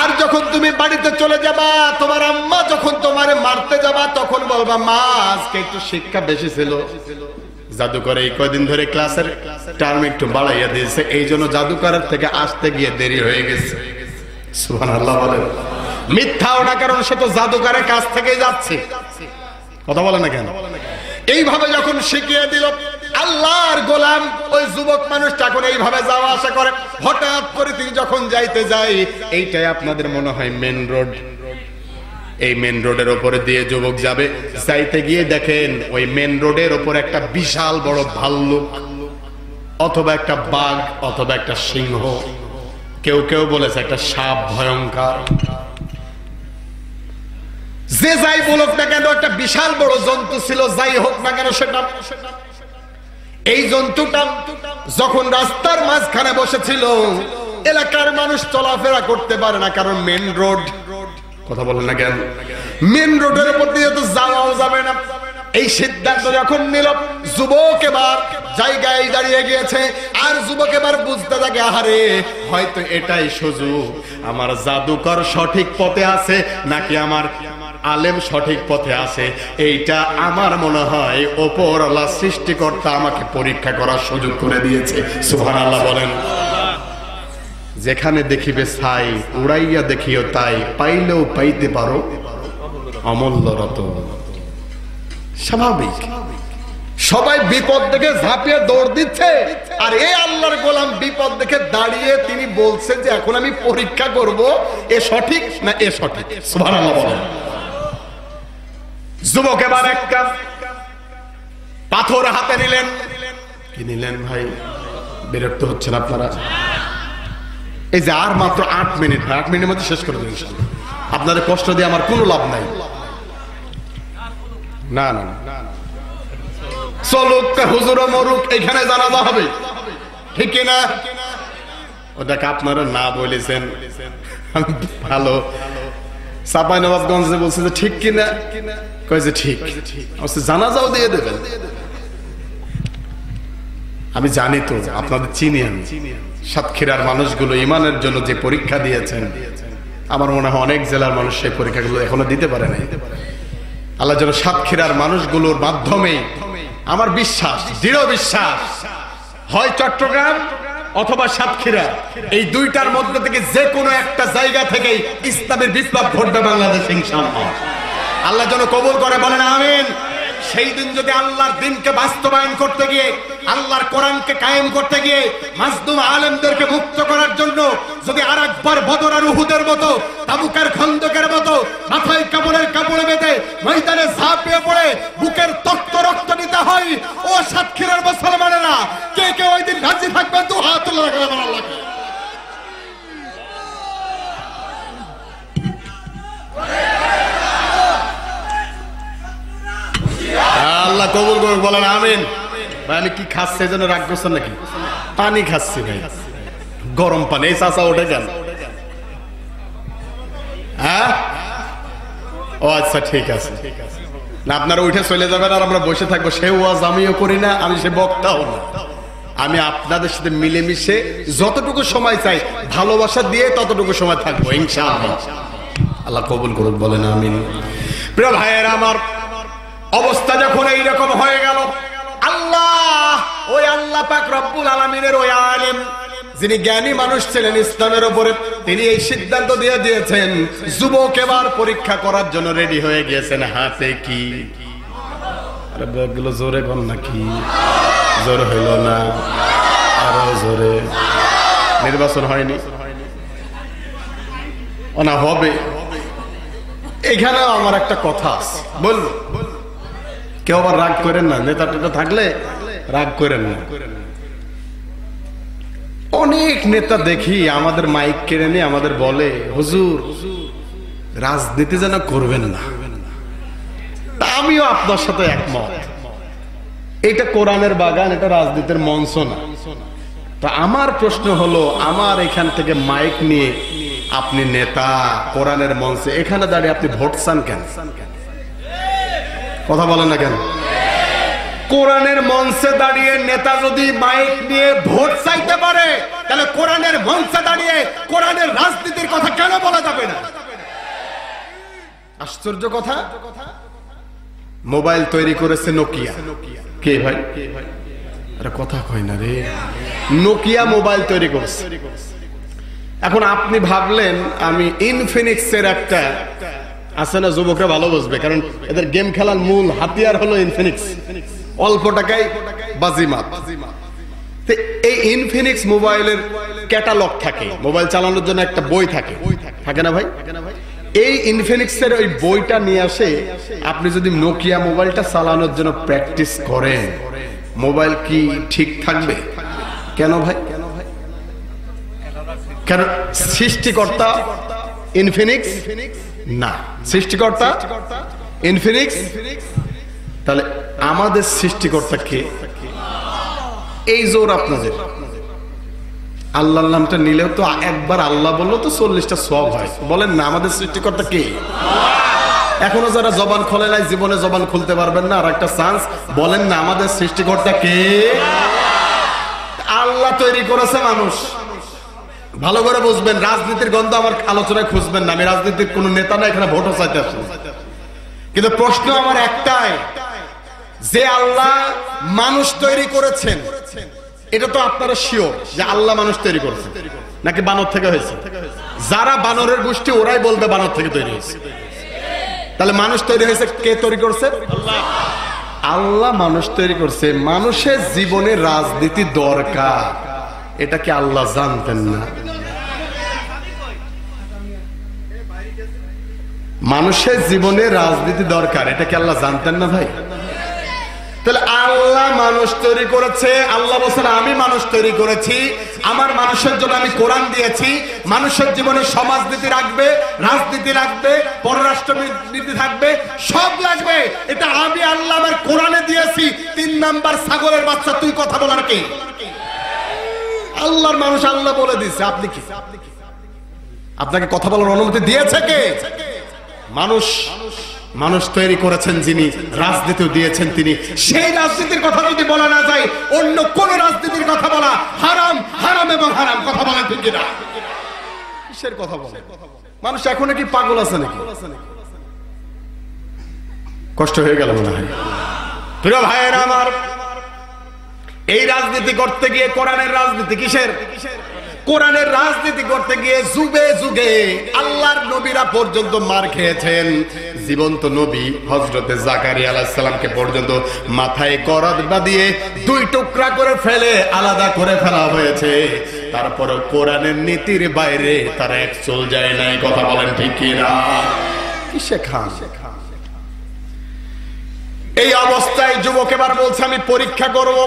আর যখন তুমি বাড়িতে চলে যাবা, তোমার আম্মা যখন তোমারে মারতে যাবা, তখন বলবা, মা আজকে একটু শিক্ষা বেশি ছিল, জাদুকর এই কয়দিন ধরে ক্লাসের টার্ম একটু বাড়াইয়া দিয়েছে, এই জন্য জাদুকরের থেকে আসতে গিয়ে দেরি হয়ে গেছে। সুবহানাল্লাহ বলেন। মিথ্যাও না, কারণ সে তো জাদুকরের কাছ থেকেই যাচ্ছে। কথা বলে না কেন? এইভাবে যখন শিখিয়ে দিল, আল্লাহর গোলাম ওই যুবক মানুষটা এখন এইভাবে যাওয়া আসা করে। হঠাৎ করে তিনি যখন যাইতে যাই, এইটাই আপনাদের মনে হয় মেন রোড, এই মেন রোডের উপরে দিয়ে যুবক যাবে, যাইতে গিয়ে দেখেন ওই মেন রোডের উপর একটা বিশাল বড় ভাল্লুক অথবা একটা বাঘ অথবা একটা সিংহ, কেউ কেউ বলেছে একটা সাপ, ভয়ঙ্কর। যে যাই বলুক না কেন, একটা বিশাল বড় জন্তু ছিল, যাই হোক না কেন সেটা। এই জন্তুটা যখন রাস্তার মাঝখানে বসেছিল, এলাকার মানুষ চলাফেরা করতে পারে না, কারণ মেন রোড। কথা বলেন না কেন? মেন রোডের উপর দিয়ে তো যাওয়াও যাবে না। এই সিদ্ধান্ত যখন নিল, যুবক এবার জায়গায় দাঁড়িয়ে গিয়েছে, আর যুবক এবার বুঝতে থাকে, আহারে হয়তো এটাই সুযোগ, আমার জাদুকর সঠিক পথে আছে নাকি আমার আলেম সঠিক পথে আছে, এইটা আমার মনে হয় ওপরওয়ালা সৃষ্টিকর্তা আমাকে পরীক্ষা করার সুযোগ করে দিয়েছে। সুবহানাল্লাহ বলেন। যেখানে দেখিবে ছাই, উড়াইয়া দেখিও তাই, পাইলেও পাইতে পারো অমূল্য রতন। স্বাভাবিক, সবাই বিপদ দেখে ঝাঁপিয়ে দৌড় দিচ্ছে, আর এই আল্লাহর গোলাম বিপদ দেখে দাঁড়িয়ে তিনি বলছেন যে এখন আমি পরীক্ষা করব এ সঠিক না এ সঠিক। সুবহানাল্লাহ বলেন। যুবক এবার একটা পাথর হাতে নিলেন। কি নিলেন ভাই? বিরক্ত হচ্ছেন আপনারা? এই যে আর মাত্র 8 মিনিট, 8 মিনিটের মধ্যে শেষ করে দেব ইনশাআল্লাহ। আপনাদের কষ্ট দিয়ে আমার কোনো লাভ নাই। না না না, চলুক হুজুর মরুক, এখানে জানাজা হবে, ঠিক কিনা? ওটাকে আপনারা না বলেছেন ভালো। চাঁপাইনবাবগঞ্জে বলছে যে ঠিক কিনা, কয় যে ঠিক, জানাজাও দিয়ে দেবেন। আমি জানি তো, আপনাদের চিনি আমি। সাতক্ষীরার মানুষগুলো ইমানের জন্য যে পরীক্ষা দিয়েছেন, আমার মনে হয় অনেক জেলার মানুষ সেই পরীক্ষাগুলো এখনো দিতে পারে নাই। আল্লাহ যেন সাতক্ষীরার মানুষগুলোর মাধ্যমে, আমার বিশ্বাস, দৃঢ় বিশ্বাস, হয় চট্টগ্রাম অথবা সাতক্ষীরা, এই দুইটার মধ্যে থেকে যে কোনো একটা জায়গা থেকে ইসলামের বিপ্লব ঘটবে বাংলাদেশে ইনশাআল্লাহ। আল্লাহ যেন কবুল করে, বলেন আমিন। সেই দিন যদি আল্লাহর দ্বীনকে বাস্তবায়ন করতে গিয়ে, আল্লাহর কোরআনকে কায়েম করতে গিয়ে, মাজলুম আলেমদেরকে মুক্ত করার জন্য যদি আরেকবার বদর আর উহুদের মতো, তাবুকের খন্দকের মতো মাথায় কাপড়ের কাপড় বেঁধে ময়দানে ঝাঁপিয়ে পড়ে বুকের তক্ত রক্ত নিতে হয়, ও সাতক্ষীরার মুসলমানেরা কে কে ওই দিন রাজি থাকবে? দু হাত তুলে রাখবেন আল্লাহকে। আল্লাহ কবুল করুক, বলেন আমিন। ভাই আমি কি খাচ্ছি, এই জন্য রাগ করছেন নাকি? পানি খাচ্ছি ভাই, গরম পানি, এই চাচা ওঠে কেন? হ্যাঁ, ও আচ্ছা, ঠিক আছে না, আপনারা উঠে চলে যাবেন আর আমরা বসে থাকবো। সে ওয়াজ আমিও করি না, আমি সে বক্তাও না। আমি আপনাদের সাথে মিলেমিশে যতটুকু সময় চাই ভালোবাসা দিয়ে ততটুকু সময় থাকবো ইনশাআল্লাহ। আল্লাহ কবুল করুন, বলেন আমিন। প্রিয় ভাইয়েরা আমার, অবস্থা যখন এইরকম হয়ে গেল, আল্লাহ পাক রব্বুল আলামিনের ওই আলেম, যিনি জ্ঞানী মানুষ ছিলেন ইসলামের উপরে, তিনি এই সিদ্ধান্ত দিয়ে দিয়েছেন যুবক এবার পরীক্ষা করার জন্য রেডি হয়ে গিয়েছেন। হাতে কি? আরে ব্যাগগুলো জোরে কর নাকি? জোর হইল না, আরো জোরে। নির্বাচন হয়নি, না হবে। এখানেও আমার একটা কথা আছে, বলবো। কেউ আবার রাগ করেন না, নেতা টেতা থাকলে রাগ করেন না। অনেক নেতা দেখি আমাদের মাইক কেড়ে নিয়ে আমাদের বলে, হুজুর রাজনীতি যেন করবেন না। আমিও আপনার সাথে একমত, এটা কোরআনের বাগান, এটা রাজনীতির মঞ্চ না। তো আমার প্রশ্ন হলো, আমার এখান থেকে মাইক নিয়ে আপনি নেতা, কোরআনের মঞ্চে এখানে দাঁড়িয়ে আপনি ভোট চান কেন? কথা বলেন না কেন? কোরআনের মঞ্চে দাঁড়িয়ে নেতা যদি মাইক নিয়ে ভোট চাইতে পারে, তাহলে কোরআনের মঞ্চে দাঁড়িয়ে কোরআনের রাজনীতির কথা কেন বলা যাবে না? আশ্চর্য কথা। মোবাইল তৈরি করেছে নোকিয়া। কে ভাই? আরে কথা কয় না রে। নোকিয়া মোবাইল তৈরি করেছে। এখন আপনি ভাবলেন আমি ইনফিনিক্সের একটা আছে না, যুবকরা ভালো বুঝবে, কারণ এদের গেম খেলার মূল হাতিয়ার হলো ইনফিনিক্স, অল্প টাকায় বাজিমাত। এই ইনফিনিক্স মোবাইলের ক্যাটালগ থাকে, মোবাইল চালানোর জন্য একটা বই থাকে, থাকে না ভাই? এই ইনফিনিক্সের ওই বইটা নিয়ে আসে, আপনি যদি নোকিয়া মোবাইলটা চালানোর জন্য প্র্যাকটিস করেন, মোবাইল কি ঠিক থাকবে? কেন ভাই? কেন? সৃষ্টিকর্তা ইনফিনিক্স না, সৃষ্টিকর্তা ইনফিনিক্স। তাহলে আমাদের সৃষ্টিকর্তা কে? এই জোর আপনাদের। আল্লাহর নামটা নিলেও তো একবার আল্লাহ বললো তো 40টা সওয়াব হয়। বলেন না আমাদের সৃষ্টিকর্তা কে? এখনো যারা জবান খোলে নাই, জীবনে জবান খুলতে পারবেন না, আর একটা চান্স। বলেন না আমাদের সৃষ্টিকর্তা কে? আল্লাহ তৈরি করেছে মানুষ। ভালো করে বুঝবেন, রাজনীতির গন্ধ আমার আলোচনায় খুঁজবেন না। আমি রাজনীতির কোন নেতা না, এখানে ভোটও চাইতে আসি। কিন্তু প্রশ্ন আমার একটাই, যে আল্লাহ মানুষ তৈরি করেছেন, এটা তো আপনারা শিওর যে আল্লাহ মানুষ তৈরি করেছেন, নাকি বানর থেকে হয়েছে? যারা বানরের গোষ্ঠী ওরাই বলবে বানর থেকে তৈরি হয়েছে। তাহলে মানুষ তৈরি হয়েছে কে তৈরি করছে? আল্লাহ মানুষ তৈরি করছে। মানুষের জীবনে রাজনীতি দরকার, এটা কি আল্লাহ জানতেন না? মানুষের জীবনে রাজনীতি দরকার, এটা কি আল্লাহ জানতেন না ভাই? তাহলে আল্লাহ মানুষ তৈরি করেছে। আল্লাহ বলেন আমি মানুষ তৈরি করেছি, আমার মানুষের জন্য আমি কোরআন দিয়েছি। মানুষের জীবনে সমাজনীতি রাখবে, রাজনীতি রাখবে, পররাষ্ট্র নীতি থাকবে, সব লাগবে। এটা আমি আল্লাহ আমার কোরআনে দিয়েছি। 3 নাম্বার ছাগলের বাচ্চা, তুই কথা বলার কে? আল্লাহর মানুষ, আল্লাহ বলে দিয়েছে। আপনি কি? আপনাকে কথা বলার অনুমতি দিয়েছে কে? মানুষ। মানুষ তৈরি করেছেন যিনি, রাজনীতিও দিয়েছেন তিনি। সেই রাজনীতির কথা যদি বলা না যায়, অন্য কোন রাজনীতির কথা বলা হারাম, হারাম এবং হারাম। কথা বলা ঠিক না? কিসের কথা বলে মানুষ? এখন কি পাগল আছে নাকি? কষ্ট হয়ে গেল মনে হয়। প্রিয় ভাইয়েরা আমার, এই রাজনীতি করতে গিয়ে কোরআনের রাজনীতি কিসের? কোরআনের রাজনীতি করতে গিয়ে যুগে যুগে আল্লাহর নবীরা পর্যন্ত মার খেয়েছেন। জীবন্ত নবী হযরতে জাকারিয়া আলাইহিস সালামকে পর্যন্ত মাথায় করাত বাঁধিয়ে 2 টুকরা করে ফেলে আলাদা করে ফেলা হয়েছে। তারপরে কোরআনের নীতির বাইরে তারা এক চুল যায় নাই। কথা বলেন ঠিক কি না? কি শেখান? এই অবস্থায় যুবক এবার বলছে আমি পরীক্ষা করব।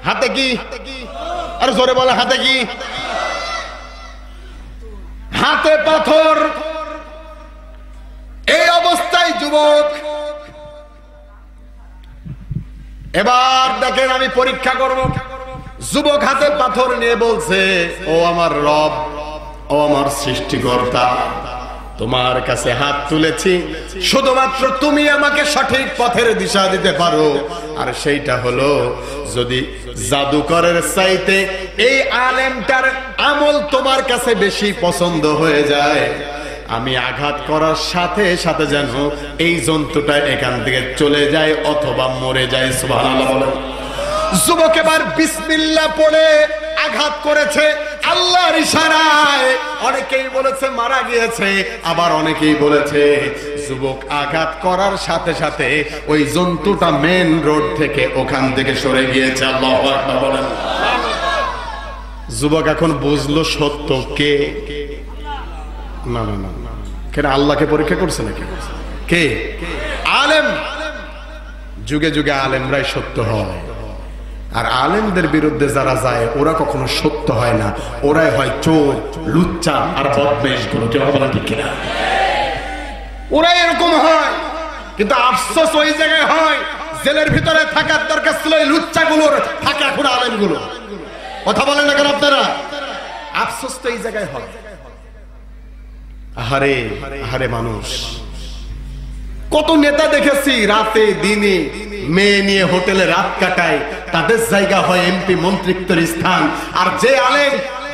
হাতে কি? আর জোরে বলে হাতে কি? হাতে পাথর। এই অবস্থায় যুবক এবার দেখেন আমি পরীক্ষা করব। যুবক হাতে পাথর নিয়ে বলছে, ও আমার রব, ও আমার সৃষ্টিকর্তা, তোমার কাছে হাত তুলেছি, শুধুমাত্র তুমি আমাকে সঠিক পথের দিশা দিতে পারো। আর সেইটা হলো, যদি জাদুকরের চাইতে এই আলেমটার আমল তোমার কাছে বেশি পছন্দ হয়ে যায়, আমি আঘাত করার সাথে সাথে যেন এই জন্তুটা এখান থেকে চলে যায় অথবা মরে যায়। সুবহানাল্লাহ বলেন। যুবক এবার বিসমিল্লাহ পড়ে আঘাত করেছে আল্লাহর ইশারায়। অনেকেই বলেছে মারা গিয়েছে, আবার অনেকেই বলেছে যুবক আঘাত করার সাথে সাথে ওই জন্তুটা মেন রোড থেকে ওখান থেকে সরে গিয়েছে। আল্লাহু আকবার বলেন। যুবক এখন বুঝলো সত্য কে। না না না, কেন আল্লাহকে পরীক্ষা করছে নাকি? কে? আলেম। যুগে যুগে আলেমরাই সত্য হয়, আর আলেমদের বিরুদ্ধে যারা যায় ওরা কখনো সত্য হয় না, ওরাই হয় চোর, লুচ্চা আর বদমেশ গুলো। কেউ বলেন ঠিক কিনা? ওরাই এরকম হয়। কিন্তু আফসোস ওই জায়গায় হয়, জেলের ভিতরে থাকার দরকার ছিল এই লুচ্চা গুলোর, থাকে এখন আলেম গুলো। কথা বলেন না কেন আপনারা? আফসোস তো এই জায়গায় হয়। আহারে আহারে মানুষ, কত নেতা দেখেছি রাতে দিনে মেয়ে নিয়ে হোটেলে রাত কাটায়, তাদের জায়গা হয় এমপি মন্ত্রিত্বের স্থান। আর যে আলেম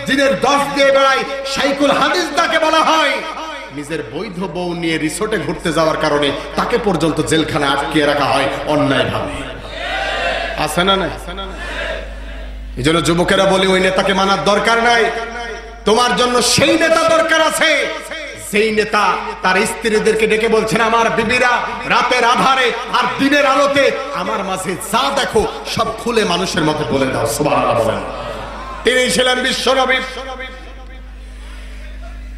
দিনের 10 দিয়ে বেড়ায়, শাইখুল হাদিস তাকে বলা হয়, নিজের বৈধ বউ নিয়ে রিসোর্টে ঘুরতে যাওয়ার কারণে তাকে পর্যন্ত জেলখানে আটকিয়ে রাখা হয় অন্যায় ভাবে। আছে না? নাই? এই জন্য যুবকেরা বলি, ওই নেতাকে মানার দরকার নাই, তোমার জন্য সেই নেতা দরকার আছে সেই নেতা তার স্ত্রীদেরকে ডেকে বলছেন, আমার বিবিরা রাতের আধারে আর দিনের আলোতে আমার মাঝে যা দেখো সব খুলে মানুষের মতো বলে দাও। সুবহানাল্লাহ বলেন। তিনি ছিলেন বিশ্বনবী।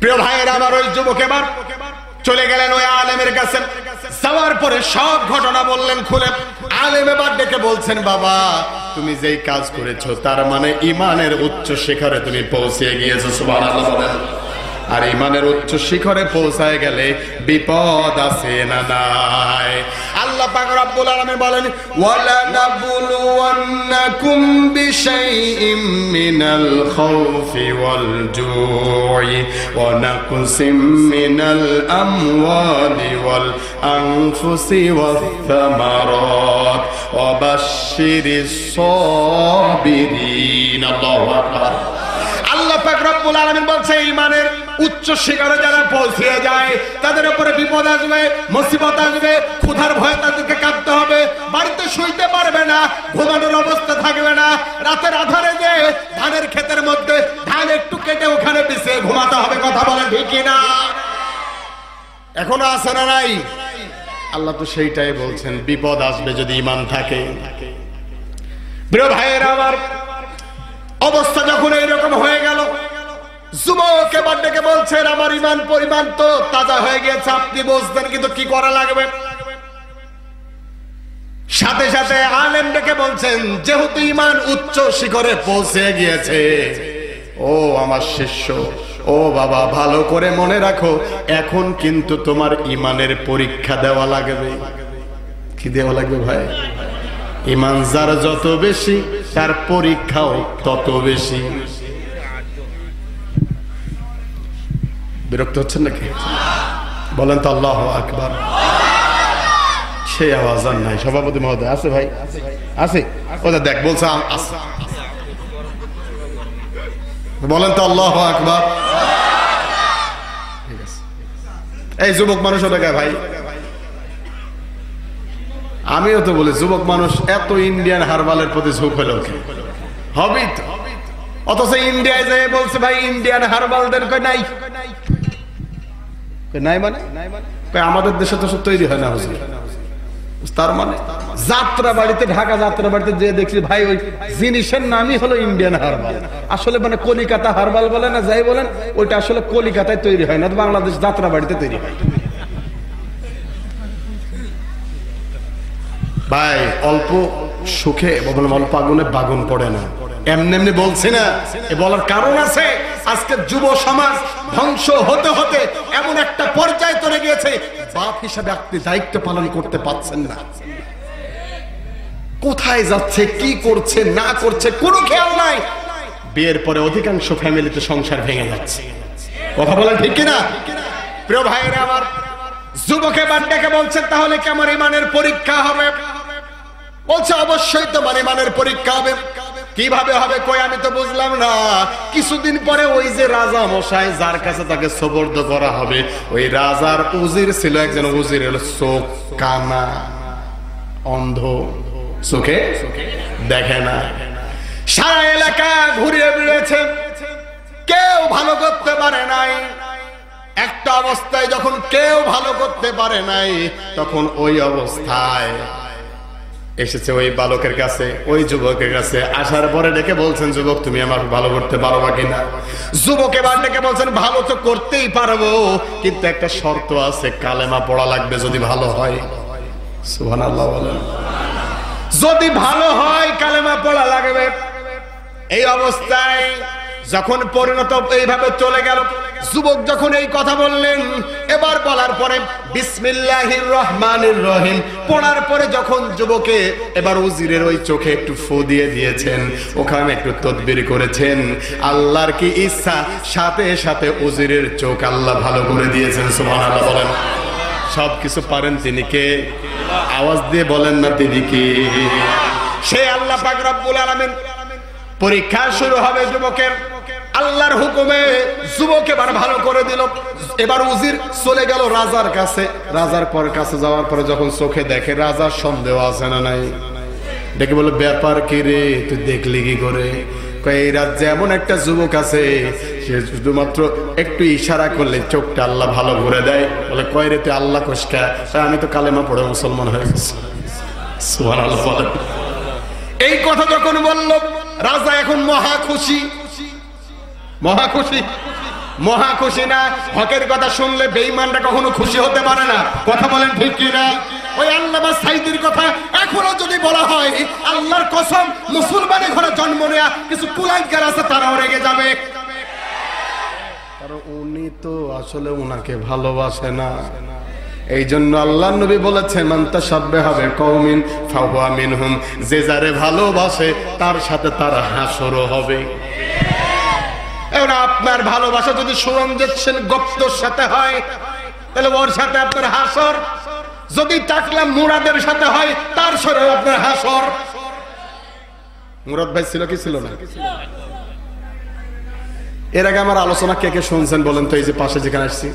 প্রিয় ভাইয়েরা, আমার ওই যুবক এবার চলে গেলেন ওই আলেমের কাছে। যাওয়ার পরে সব ঘটনা বললেন খুলে। আলেম এবার ডেকে বলছেন, বাবা তুমি যেই কাজ করেছো তার মানে ইমানের উচ্চ শিখরে তুমি পৌঁছে গিয়েছো। সুবহানাল্লাহ বলেন। আর ইমানের উচ্চ শিখরে পৌঁছায় গেলে বিপদ আছে না নাই? আল্লাহ পাক রব্বুল আলামিন বলেন, ওয়ালা নাবলুওয়ান্নাকুম বিশাইইম মিনাল খাউফি ওয়াল জুই ওয়া নাকসিম মিনাল আমওয়ালি ওয়াল আনফুসি ওয়াস সামারাত ওয়া বাশশিরিস সাবিরিন। আল্লাহু আকবার। আল্লাহ পাক রব্বুল আলামিন বলছে, ঈমানের উচ্চ শিখরে যারা পৌঁছে যায় তাদের উপরে বিপদ আসবে, মুসিবত আসবে, ক্ষুধার ভয়ে তাদেরকে কাঁদতে হবে, বাড়িতে শুইতে পারবে না, ঘুমানোর অবস্থা থাকবে না, রাতের আধারে যে ধানের ক্ষেতের মধ্যে ধান একটু কেটে ওখানে পিছিয়ে ঘুমাতে হবে। কথা বলেন ঠিক কিনা? এখনো আছে না নাই? আল্লাহ তো সেইটাই বলছেন, বিপদ আসবে যদি ঈমান থাকে। প্রিয় ভাইয়েরা আমার, অবস্থা যখন এইরকম হয়ে গেল, যুবক এবার ডেকে বলছেন, আমার ঈমান পরিমাণ তো তাজা হয়ে গিয়েছে, আপনি বুঝতেন, কিন্তু কি করা লাগবে? সাথে সাথে আলেম ডেকে বলছেন, যেহেতু ঈমান উচ্চ শিখরে পৌঁছে গিয়েছে, ও আমার শিষ্য, ও বাবা, ভালো করে মনে রাখো, এখন কিন্তু তোমার ঈমানের পরীক্ষা দেওয়া লাগবে। কি দেওয়া লাগবে ভাই? ঈমান যার যত বেশি তার পরীক্ষাও তত বেশি। বিরক্ত হচ্ছেন নাকি? বলেন তো আল্লাহু আকবার। সেই আওয়াজ আর নাই। সভাপতি মহোদয় আছে ভাই? আছে? ওটা দেখ বলছে আছে। বলেন তো আল্লাহু আকবার। ঠিক আছে। এই যুবক মানুষ ওটাকে ভাই, আমিও তো বলি যুবক মানুষ এত ইন্ডিয়ান হারবালের প্রতি ঝোঁক হলো হবেই তো, অথচ ইন্ডিয়ায় যেয়ে বলছে ভাই ইন্ডিয়ান হারবালদের কই নাই। নাই মানে আমাদের দেশে তো সব তৈরি হয় না। তার মানে যাত্রা বাড়িতে, ঢাকা যাত্রা বাড়িতে যে দেখছি ভাই ওই জিনিসের নামই হলো ইন্ডিয়ান হারবাল। আসলে মানে কলিকাতা হারবাল বলে না যাই বলেন, ওইটা আসলে কলিকাতায় তৈরি হয় না, বাংলাদেশ যাত্রা বাড়িতে তৈরি হয়। ভাই অল্প সুখে অল্প আগুনে বাগুন পড়ে না, এমনি এমনি বলছি না, এ বলার কারণ আছে। আজকে যুব সমাজ ধ্বংস হতে হতে এমন একটা পর্যায়ে চলে গিয়েছে, বাপ হিসাবে আপনি দায়িত্ব পালন করতে পারছেন না। কোথায় যাচ্ছে, কি করছে না করছে কোনো খেয়াল নাই। বিয়ের পরে অধিকাংশ ফ্যামিলিতে সংসার ভেঙে যাচ্ছে। কথা বলেন ঠিক কিনা? প্রিয় ভাইরা আমার, যুবকে বান্ডাকে বলছেন তাহলে কি আমার ইমানের পরীক্ষা হবে? বলছে অবশ্যই তোমার ইমানের পরীক্ষা হবে। কিভাবে হবে? কই আমি তো বুঝলাম না। কিছুদিন পরে ওই যে রাজা মশাই যার কাছে তাকে সুপর্দ করা হবে, ওই রাজার উজির ছিল একজন, উজিরের চোখ কানা, অন্ধ, চোখে দেখে না। সারা এলাকা ঘুরিয়ে বেড়েছে, কেউ ভালো করতে পারে নাই। একটা অবস্থায় যখন কেউ ভালো করতে পারে নাই, তখন ওই অবস্থায় এসেছে ওই বালকের কাছে, ওই যুবকের কাছে। আসার পরে ডেকে বলছেন, যুবক তুমি আমাকে ভালো করতে পারবা কিনা? যুবক এবার ডেকে বলছেন, ভালো তো করতেই পারবো, কিন্তু একটা শর্ত আছে, কালেমা পড়া লাগবে যদি ভালো হয়। সুবহানাল্লাহ বলেন। যদি ভালো হয় কালেমা পড়া লাগবে। এই অবস্থায় যখন পরিণত এইভাবে চলে গেল, যুবক যখন এই কথা বললেন, এবার বলার পরে বিসমিল্লাহির রহমানির রহিম পড়ার পরে যখন যুবকে এবার উজিরের ওই চোখে একটু ফু দিয়ে দিয়েছেন, ওখানে একটু তদবির করেছেন, আল্লাহর কি ইচ্ছা, সাথে সাথে উজিরের চোখ আল্লাহ ভালো করে দিয়েছেন। সুবহানাল্লাহ বলেন। সবকিছু পারেন তিনি কে? আওয়াজ দিয়ে বলেন না তিনি কে? সে আল্লাহ পাক রব্বুল আলামিন। পরীক্ষা শুরু হবে যুবকের। আল্লাহর হুকুমে যুবক এবার ভালো করে দিল। এবার উজির চলে গেল রাজার কাছে। রাজার পর কাছে যাওয়ার পরে যখন চোখে দেখে, রাজার সন্দেহ আছে না নাই? দেখে বলে, ব্যাপার কি রে, তুই দেখলি কি করে? এই রাজ্যে এমন একটা যুবক আছে, সে শুধুমাত্র একটু ইশারা করলে চোখটা আল্লাহ ভালো করে দেয়। বলে, কয় রে তুই আল্লাহ কোশকা? আমি তো কালেমা পড়ে মুসলমান হয়ে গেছি। সুবহানাল্লাহ বলেন। এই কথা যখন বলল, রাজা এখন মহা খুশি। মহা খুশি, মহা খুশি না? হকের কথা শুনলে বেঈমানরা কখনো খুশি হতে পারে না। কথা বলেন ঠিক কি না? ওই আল্লামা সাঈদীর কথা এখনো যদি বলা হয়, আল্লাহর কসম, মুসলমানের ঘরে জন্ম নেয়া কিছু কুলাঙ্গার আছে, তারাও রেগে যাবে। কারণ উনি তো আসলে উনাকে ভালোবাসে না। এই জন্য আল্লাহর নবী বলেছেন, মান তাশাব্বাহা বিকওমিন ফাহুয়া মিনহুম। যে যারে ভালোবাসে তার সাথে তার হাসরও হবে। এখন আপনার ভালোবাসা যদি সুরঞ্জিত সেন গুপ্তর সাথে হয়, তাহলে ওর সাথে আপনার হাসর। যদি টাকলা মুরাদের সাথে হয়, তার সাথে আপনার হাসর। মুরাদ ভাই ছিল কি ছিল না? এর আগে আমার আলোচনা কে কে শুনছেন বলেন তো? এই যে পাশে যেখানে আসছি,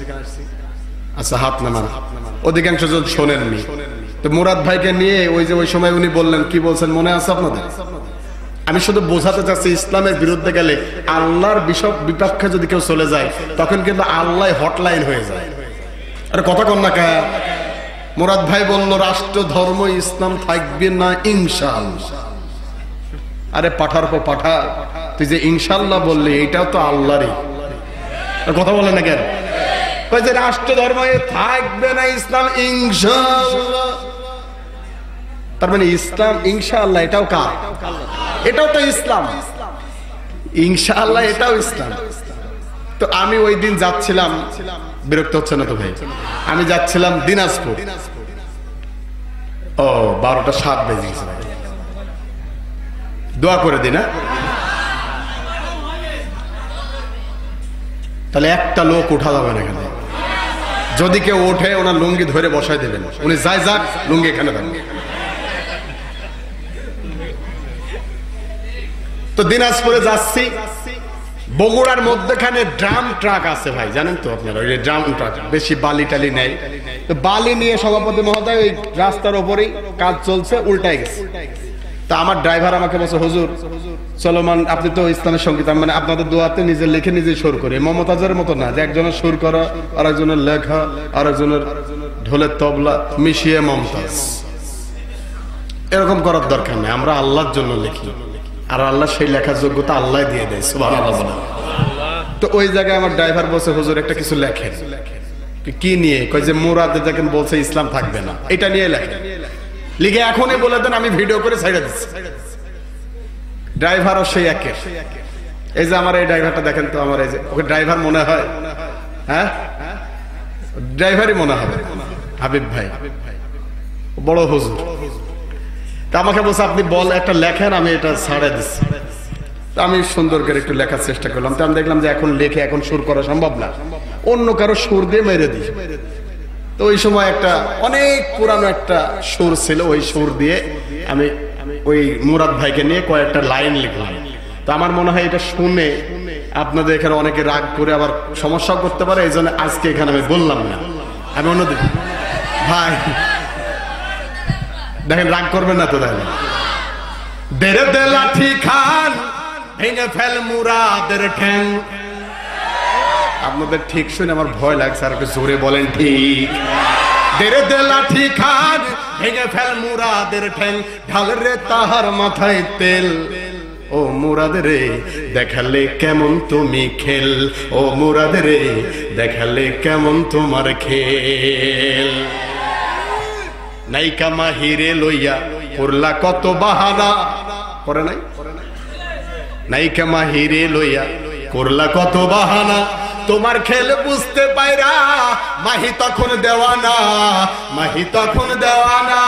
আচ্ছা হাত নামান। অধিকাংশ জন শোনেননি। তো মুরাদ ভাইকে নিয়ে ওই যে ওই সময় উনি বললেন, কি বলছেন মনে আছে আপনাদের? আমি শুধু বোঝাতে চাচ্ছি, ইসলামের বিরুদ্ধে গেলে, আল্লাহর বিপক্ষে যদি কেউ চলে যায়, তখন কিন্তু আল্লাহ হটলাইন হয়ে যায়। আরে কথা কন না কা? মুরাদ ভাই বলল, রাষ্ট্র ধর্ম ইসলাম থাকবে না ইনশাআল্লাহ। আরে পাঠার পর পাঠা, তুই যে ইনশাআল্লাহ বললি, এটাও তো আল্লাহরই কথা। বলে না কেন? যে রাষ্ট্র ধর্ম থাকবে না ইসলাম ইনশাআল্লাহ, তার মানে ইসলাম ইনশাআল্লাহ এটাও কার? এটাও তো ইসলাম। ইনশাআল্লাহ এটাও ইসলাম। তো আমি ওই দিন যাচ্ছিলাম, বিরক্ত হচ্ছে না তো ভাই? আমি যাচ্ছিলাম দিনাজপুর। ও 12টা 7 বেজে গেছে। দোয়া করে দিন। তাহলে একটা লোক উঠা যাবে না এখানে। যদি কেউ ওঠে, ওনার লুঙ্গি ধরে বসায় দেবেন। উনি যাই যাক, লুঙ্গি এখানে থাকবে। তো দিনাজপুরে যাচ্ছি, বগুড়ার মধ্যখানে ড্রাম ট্রাক আছে ভাই, জানেন তো আপনারা? ওই ড্রাম ট্রাক বেশি বালি টালি নেই। তো বালি নিয়ে সভাপতি মহোদয় ওই রাস্তার ওপরেই কাজ চলছে, উল্টাই গেছে। তা আমার ড্রাইভার আমাকে বলছে, হুজুর চলমান, আপনি তো ইসলামের সঙ্গীত, মানে আপনাদের দোয়াতে নিজে লিখে নিজে সুর করে, মমতাজের মতো না যে একজনের সুর করা, আর একজনের লেখা, আর একজনের ঢোলের তবলা মিশিয়ে মমতাজ। এরকম করার দরকার নেই। আমরা আল্লাহর জন্য লিখি, আর আল্লাহ সেই লেখার যোগ্যতা আল্লাহ দিয়ে দেয়। সুবহানাল্লাহ। তো ওই জায়গায় আমার ড্রাইভার বলছে, হুজুর একটা কিছু লেখেন। কি নিয়ে? কই যে মুরাদ যখন বলছে ইসলাম থাকবে না, এটা নিয়ে লেখেন। লিখে এখনই বলে দেন, আমি ভিডিও করে ছেড়ে দিচ্ছি। ড্রাইভারও সেই একে। এই যে আমার এই ড্রাইভারটা দেখেন তো, আমার এই যে ওকে ড্রাইভার মনে হয়? হ্যাঁ, ড্রাইভারই মনে হবে। হাবিব ভাই বড় হুজুর। তা আমাকে বলছে আপনি বল একটা লেখেন, আমি এটা ছাড়ে দিচ্ছি। আমি সুন্দর করে একটু লেখার চেষ্টা করলাম। তো আমি দেখলাম যে এখন লেখে এখন সুর করা সম্ভব না, অন্য কারো সুর দিয়ে মেরে দিই। তো ওই সময় একটা অনেক পুরানো একটা সুর ছিল, ওই সুর দিয়ে আমি ওই মুরাদ ভাইকে নিয়ে কয়েকটা লাইন লিখলাম। তো আমার মনে হয় এটা শুনে আপনাদের এখানে অনেকে রাগ করে আবার সমস্যা করতে পারে, এই জন্য আজকে এখানে আমি বললাম না। আমি অন্যদিন ভাই দেখেন রাগ করবেন না তো। দেখেন দেরে দে লাঠি খান ভেঙে ফেল মুরাদের ঠ্যাং। আপনাদের ঠিক শুনে আমার ভয় লাগছে, আর একটু জোরে বলেন ঠিক। দেরে দে লাঠি খান ভেঙে ফেল মুরাদের ঠ্যাং, ঢাল রে তাহার মাথায় তেল। ও মুরাদ রে দেখালে কেমন তুমি খেল, ও মুরাদ রে দেখালে কেমন তোমার খেল। নাইকা মাহিরে লইয়া করলা কত বাহানা, করে নাই? নাইকা মাহিরে লইয়া করলা কত বাহানা, তোমার খেল বুঝতে পাইরা মাহি তখন দেওয়ানা, মাহি তখন দেওয়ানা।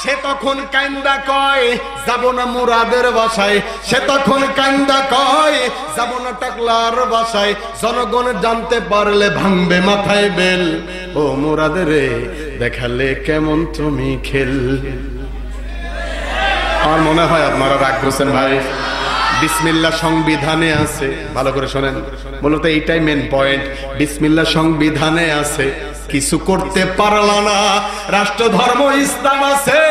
সে তখন কান্দা কয় যাব না মুরাদের বাসায়, সে তখন কান্দা কয় যাব না টাকলার বাসায়, জনগণ জানতে পারলে ভাঙবে মাথায় বেল। ও মুরাদ রে দেখালে কেমন তুমি খেল। আমার মনে হয় আপনারা রাগ করছেন ভাই। বিসমিল্লাহ সংবিধানে আছে, ভালো করে শোনেন, মূলত এইটাই মেন পয়েন্ট। বিসমিল্লাহ সংবিধানে আছে, কিছু করতে পারলা না, রাষ্ট্র ধর্ম ইসলাম আছে,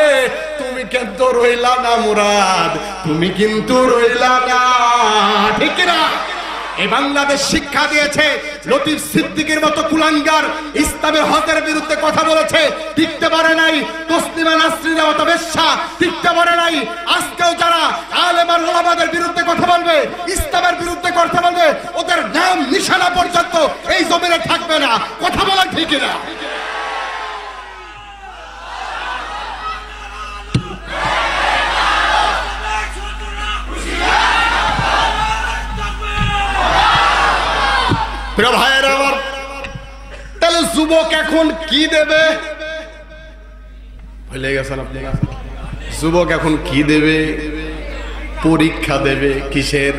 তুমি কিন্তু রইলা না মুরাদ, তুমি কিন্তু রইলা না। ঠিক না? এই বাংলাদেশ শিক্ষা দিয়েছে, লতিফ সিদ্দিকের মতো কুলাঙ্গার ইসলামের হকের বিরুদ্ধে কথা বলেছে, টিকতে পারে নাই। তসলিমা নাসরিনের মতো বেশ্যা টিকতে পারে নাই। আজকেও যারা আলেম আর ওলামাদের বিরুদ্ধে কথা বলবে, ইসলামের বিরুদ্ধে কথা বলবে, ওদের নাম নিশানা পর্যন্ত এই জমিনে থাকবে না। কথা বলা ঠিক না? ভাইয়েরা আমার, তাহলে যুবক এখন কি দেবে? ভুলে গেছেন আপনি? যুবক এখন কি দেবে? পরীক্ষা দেবে। কিসের?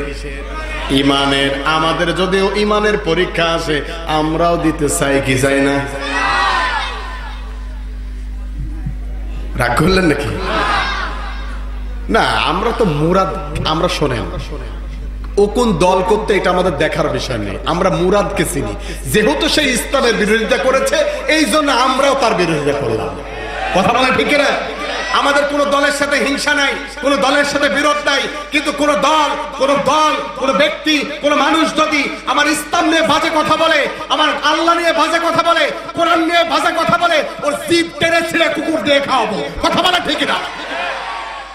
ইমানের। আমাদের যদিও ইমানের পরীক্ষা আছে, আমরাও দিতে চাই কি চাই না? রাগ করলেন নাকি? না, আমরা তো মুরাদ, আমরা শোনেন ও কোন দল করতে এটা আমাদের দেখার বিষয় নেই। আমরা মুরাদকে চিনি, যেহেতু সেই ইসলামের বিরোধিতা করেছে এই জন্য আমরাও তার বিরোধিতা করলাম। কথা বলা ঠিক না? আমাদের কোন দলের সাথে হিংসা নাই, কোন দলের সাথে বিরোধ নাই, কিন্তু কোন দল কোন ব্যক্তি কোন মানুষ যদি আমার ইসলাম নিয়ে বাজে কথা বলে, আমার আল্লাহ নিয়ে বাজে কথা বলে, কোরআন নিয়ে বাজে কথা বলে, ওর জিভ টেনে ছিঁড়ে কুকুর দিয়ে খাওয়াবো। কথা বলা ঠিক না?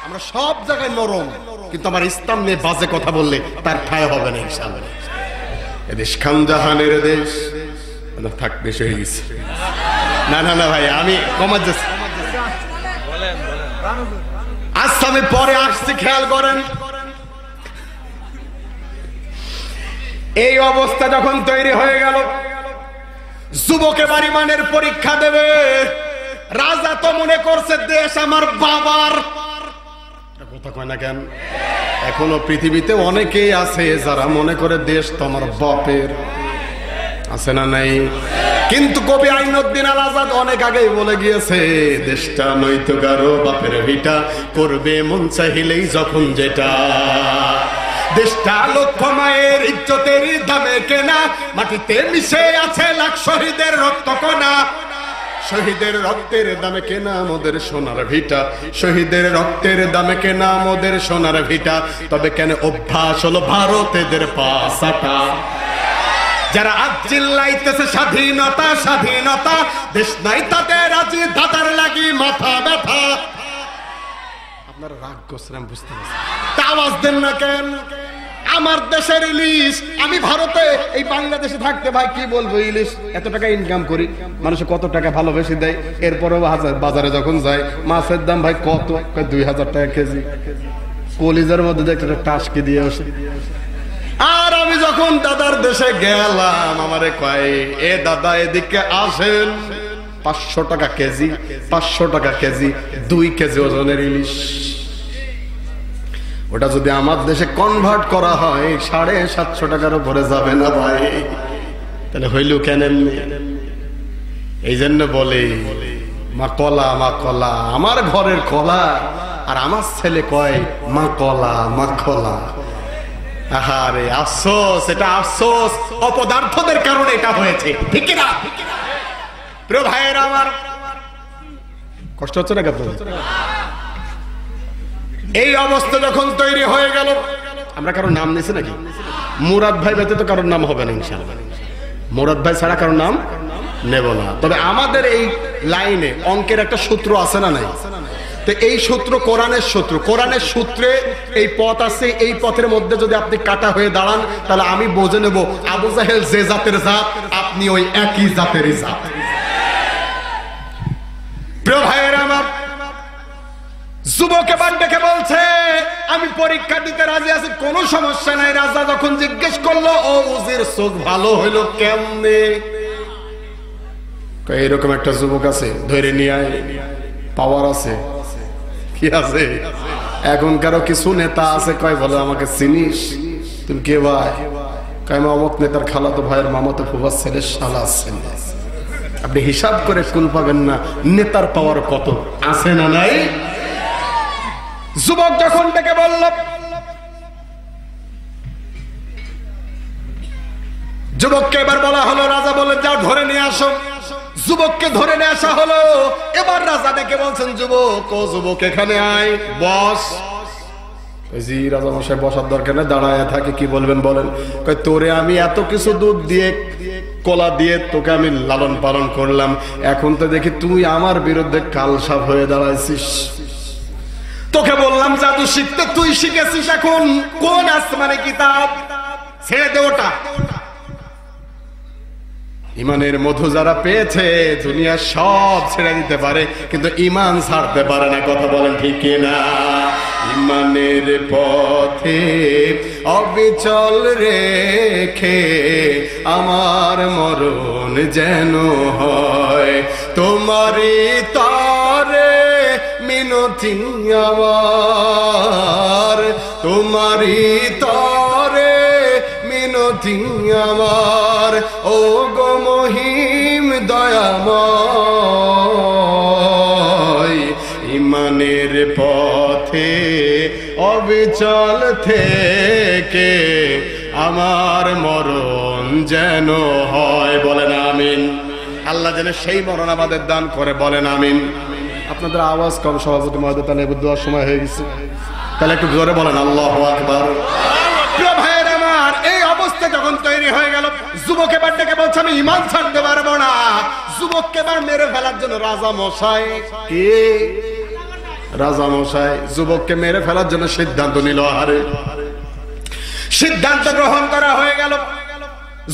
আমরা সব জায়গায় নরম, কিন্তু আমার ইসলাম নিয়ে বাজে কথা বললে তার ঠাঁই হবে না ইনশাআল্লাহ। এদেশ খানজাহানের দেশ। থাক, বেশি হয়ে গেছে। না না না ভাই, আমি কমার যাচ্ছি। আচ্ছা, আমি পরে আসছি, খেয়াল করেন। এই অবস্থা যখন তৈরি হয়ে গেল, যুবকে বাড়ি মানের পরীক্ষা দেবে। রাজা তো মনে করছে দেশ আমার বাবার। কথা কয় না কেন? এখনো পৃথিবীতে অনেকেই আছে যারা মনে করে দেশ তো আমার বাপের। আছে না নাই? কিন্তু কবি আইনুদ্দিন আল আজাদ অনেক আগেই বলে গিয়েছে, দেশটা নয়তো কারো বাপের ভিটা, করবে মন চাহিলেই যখন যেটা। দেশটা লক্ষ মায়ের ইজ্জতের দামে কেনা, মাটিতে মিশে আছে লাখ শহীদের রক্ত কণা। শহীদের রক্তের দামে কেনা মোদের সোনার ভিটা, শহীদের রক্তের দামে কেনা মোদের সোনার ভিটা। তবে কেন অভ্যাস হলো ভারতের পাশাটা? যারা আজ চিল্লাইতেছে স্বাধীনতা স্বাধীনতা, দেশ নাই তাদের আজি দাদার লাগি মাথা ব্যথা। আপনারা রাগ করছেন, বুঝতে পারছেন? তা আওয়াজ দেন না কেন? আমার দেশের ইলিশ, আমি ভারতে এই বাংলাদেশে থাকতে ভাই কি বলবো, ইলিশ এত টাকা ইনকাম করি, মানুষ কত টাকা ভালোবেসে দেয়, এরপরেও বাজারে যখন যায় মাছের দাম ভাই কত, 2000 টাকা কেজি। কলিজার মধ্যে দেখতে টাসকি দিয়ে আসে। আর আমি যখন দাদার দেশে গেলাম, আমারে কয়, এ দাদা এদিকে আসেন। 500 টাকা কেজি, 500 টাকা কেজি, 2 কেজি ওজনের ইলিশ। ওটা যদি আমার দেশে কনভার্ট করা হয় 750 টাকার উপরে যাবে না ভাই। তাহলে হইল কেন? এই জন্য বলে মা কলা, মা কলা, আমার ঘরের কলা, আর আমার ছেলে কয় মা কলা, মা কলা। আহারে আফসোস, এটা আফসোস অপদার্থদের কারণে এটা হয়েছে, ঠিক না? প্রিয় ভাইয়েরা আমার, কষ্ট হচ্ছে না? এই অবস্থা যখন তৈরি হয়ে গেল, আমরা কারোর নাম নিছি নাকি? মুরাদ ভাই ব্যতীত কারোর নাম হবে না ইনশাআল্লাহ। মুরাদ ভাই ছাড়া কারোর নাম নেব না। তবে আমাদের এই লাইনে অঙ্কের একটা সূত্র আছে না নাই? তো এই সূত্র কোরআনের সূত্র, কোরআনের সূত্রে এই পথ আছে, এই পথের মধ্যে যদি আপনি কাটা হয়ে দাঁড়ান তাহলে আমি বুঝে নেব আবু জাহেল যে জাতের জাত, আপনি ওই একই জাতেরই জাত। প্রিয় ভাইয়েরা আমার, যুবক এবার ডেকে বলছে আমি পরীক্ষা দিতে রাজি আছি, কোনো সমস্যা নাই। রাজা যখন জিজ্ঞেস করলো ও উজির চোখ ভালো হইলো কেমনে, এইরকম একটা যুবক আছে, ধরে নিয়ে আয়, পাওয়ার আছে, কি আছে? এখনকারও কিছু নেতা আছে, কয় বলে আমাকে চিনিস? তুমি কে ভাই? কয় অমুক নেতার খালাতো ভাইয়ের মামাতো ফুফার ছেলে শালা ছেলে। আপনি হিসাব করে কুল পাবেন না নেতার পাওয়ার কত আছে না নাই। যুবক যখন ডেকে বলল, যুবককে এবার বলা হলো, রাজা বলে যাও ধরে নিয়ে আসো। যুবককে ধরে নিয়ে আসা হলো। এবার রাজা ডেকে বলছেন যুবক, ও যুবক এখানে আয়, বস। জি রাজা মশাই, বসার দরকার নেই, দাঁড়ায় থাকে, কি বলবেন বলেন। কয় তোরে আমি এত কিছু দুধ দিয়ে কলা দিয়ে তোকে আমি লালন পালন করলাম, এখন তো দেখি তুই আমার বিরুদ্ধে কালসাপ হয়ে দাঁড়াইছিস। তোকে বললাম জাদু শিখতে, তুই শিখেছিস এখন কোন আসমানে কিতাব? ছেড়ে দে ওটা। ইমানের মধু যারা পেয়েছে দুনিয়া সব ছেড়ে দিতে পারে, কিন্তু ইমান ছাড়তে পারে না। কথা বলেন ঠিক কিনা? ইমানের পথে অবিচল রেখে আমার মরণ যেন হয় তোমারই তরে মিনতি আমার, তোমারই তরে মিনতি আমার, ও গো মহিম দয়াময়। ইমানের পথে অবিচল থেকে আমার মরণ যেন হয়। বলেন আমিন। আল্লাহ যেন সেই মরণ আমাদের দান করে, বলেন আমিন। আপনাদের আওয়াজ কম সভাপতি মহোদয়, তাহলে দেওয়ার সময় হয়ে গেছে, তাহলে একটু জোরে বলেন আল্লাহু আকবার। প্রিয় ভাইয়ের আমার, এই অবস্থা যখন তৈরি হয়ে গেল, যুবক এবার ডেকে বলছে আমি ঈমান ছাড়তে পারবো না। যুবককে এবার মেরে ফেলার জন্য রাজা মশাই, কে রাজা মশাই যুবককে মেরে ফেলার জন্য সিদ্ধান্ত নিল। আরে সিদ্ধান্ত গ্রহণ করা হয়ে গেল।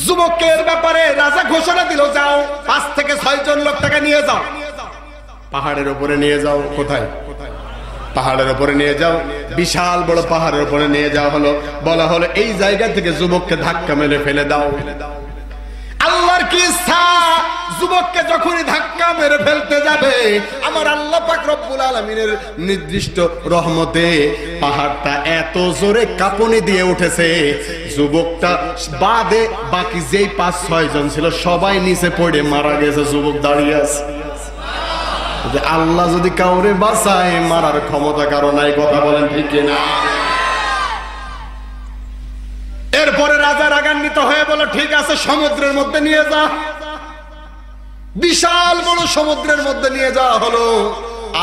যুবককে এর ব্যাপারে রাজা ঘোষণা দিল, যাও 5 থেকে 6 জন লোক তাকে নিয়ে যাও, পাহাড়ের উপরে নিয়ে যাও। কোথায়? পাহাড়ের উপরে নিয়ে যাও। বিশাল বড় পাহাড়ের উপরে নিয়ে যাওয়া হলো। বলা হলো এই জায়গা থেকে যুবককে ধাক্কা মেরে ফেলে দাও। আল্লাহর কি ইচ্ছা, যুবককে যখনই ধাক্কা মেরে ফেলতে যাবে, আমার আল্লাহ পাক রব্বুল আলামিনের নির্দিষ্ট রহমতে পাহাড়টা এত জোরে কাঁপুনি দিয়ে উঠেছে, যুবকটা বাদে বাকি যেই 5-6 জন ছিল সবাই নিচে পড়ে মারা গেছে। যুবক দাঁড়িয়ে আছে। আল্লাহ যদি কাউরে বাঁচায়, মারার ক্ষমতা কারো নাই। কথা বলেন ঠিক কিনা? এরপরে রাজা রাগান্বিত হয়ে বলে ঠিক আছে, সমুদ্রের মধ্যে নিয়ে যা। বিশাল বড় সমুদ্রের মধ্যে নিয়ে যাওয়া হলো।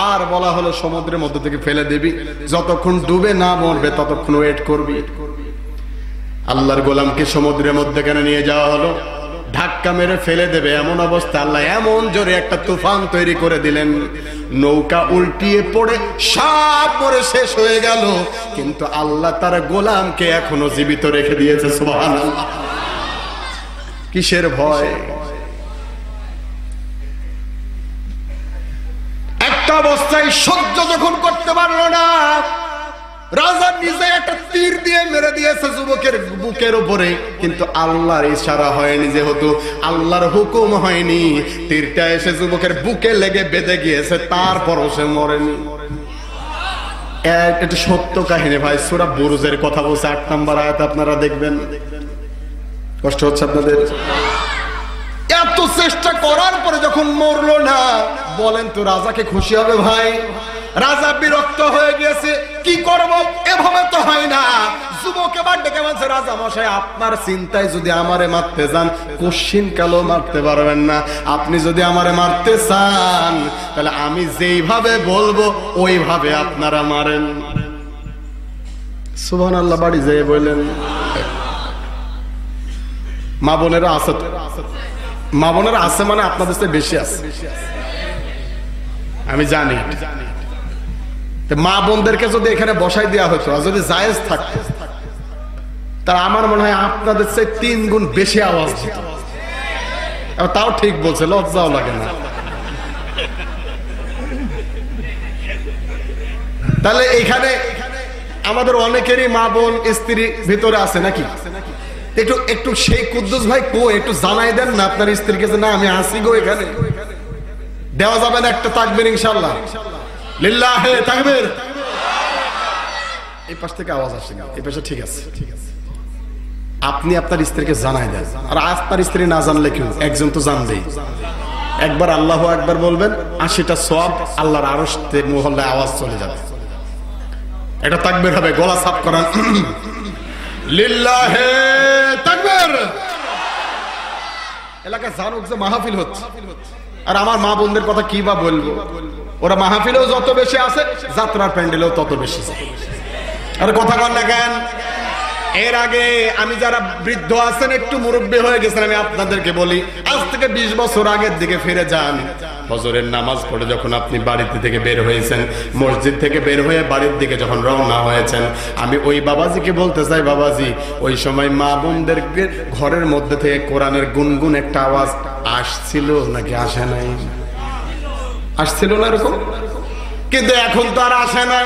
আর বলা হলো সমুদ্রের মধ্যে থেকে ফেলে দিবি, যতক্ষণ ডুবে না মরবে ততক্ষণ ওয়েট করবি। আল্লাহর গোলামকে সমুদ্রের মধ্যে কেন নিয়ে যাওয়া হলো? ধাক্কা মেরে ফেলে দেবে এমন অবস্থা। আল্লাহ এমন জোরে একটা তুফান তৈরি করে দিলেন, নৌকা উল্টিয়ে পড়ে সব মরে শেষ হয়ে গেল, কিন্তু আল্লাহ তার গোলামকে এখনো জীবিত রেখে দিয়েছে। সুবহানাল্লাহ। কিসের ভয়? একটা অবস্থায় সহ্য যখন করতে পারলো না, রাজা নিজে একটা তীর দিয়ে মেরে দিয়েছে যুবকের বুকের উপরে, কিন্তু আল্লাহর ইশারা হয়নি, যেহেতু আল্লাহর হুকুম হয়নি, তীরটা এসে যুবকের বুকে লেগে বেঁধে গিয়েছে, তারপরও সে মরেনি। এটা সত্য কাহিনী ভাই, সূরা বুরুজের কথা বলছে ৮ নম্বর আয়াত, আপনারা দেখবেন। কষ্ট হচ্ছে আপনাদের? এত চেষ্টা করার পরে যখন মরলো না, বলেন তো রাজাকে খুশি হবে ভাই? রাজা বিরক্ত হয়ে গিয়েছে, কি করব, এভাবে তো হয় না। যুবক এবার ডেকে বলছে, রাজা মশাই, আপনার চিন্তায় যদি আমারে মারতে যান, কোশ্চিন কালো মারতে পারবেন না। আপনি যদি আমারে মারতে চান, তাহলে আমি যেইভাবে বলবো ওইভাবে আপনারা মারেন। সুবহানাল্লাহ। বাড়ি যেয়ে বললেন, মা বোনেরা আছে, মা বোনেরা আছে মানে আপনাদের চেয়ে বেশি আছে, আমি জানি। মা বোনদেরকে যদি এখানে বসাই দেওয়া হতো, আর যদি জায়েজ থাকতো, তাহলে আমার মনে হয় আপনাদের চেয়ে 3 গুণ বেশি আওয়াজ দিত। তাও ঠিক বলছে, লজ্জাও লাগে না। তাহলে এখানে আমাদের অনেকেরই মা বোন স্ত্রী ভিতরে আছে নাকি? একটু একটু সেই কুদ্দুস ভাই একটু জানাই দেন না আপনার স্ত্রীকে যে না আমি আসি গো এখানে। দেওয়া যাবে না একটা তাকবীর ইনশাআল্লাহ? লিল্লাহে তাকবীর। এই পাশ থেকে আওয়াজ আসছে না, এই পাশে ঠিক আছে। আপনি আপনার স্ত্রীকে জানাই দেন, আর আপনার স্ত্রী না জানলে কেউ একজন তো জানবেই। একবার আল্লাহু আকবার বলবেন, 80টা সওয়াব আল্লাহর আরশে মহল্লায় আওয়াজ চলে যাবে। এটা তাকবীর হবে, গলা সাফ করেন, লিল্লাহে তাকবীর। এলাকায় জানুক যে মাহফিল হচ্ছে। আর আমার মা বোনদের কথা কি বা বলবো, ওরা মাহফিলেও যত বেশি আছে, যাত্রার প্যান্ডেলেও তত বেশি। আর কথা কন না কেন? এর আগে আমি যারা বৃদ্ধ আছেন, একটু মুরব্বী হয়ে গেছেন, আমি আপনাদেরকে বলি, আজ থেকে 20 বছর আগের দিকে ফিরে যান। ফজরের নামাজ পড়ে যখন আপনি বাড়িতে থেকে বের হয়েছেন, মসজিদ থেকে বের হয়ে বাড়ির দিকে যখন রওনা হয়েছেন, আমি ওই বাবাজিকে বলতে চাই, বাবাজি ওই সময় মা বোনদেরকে ঘরের মধ্যে থেকে কোরআনের গুনগুন একটা আওয়াজ আসছিল নাকি আসে নাই? আসছিল না এরকম? কিন্তু এখন তো আর আসে না।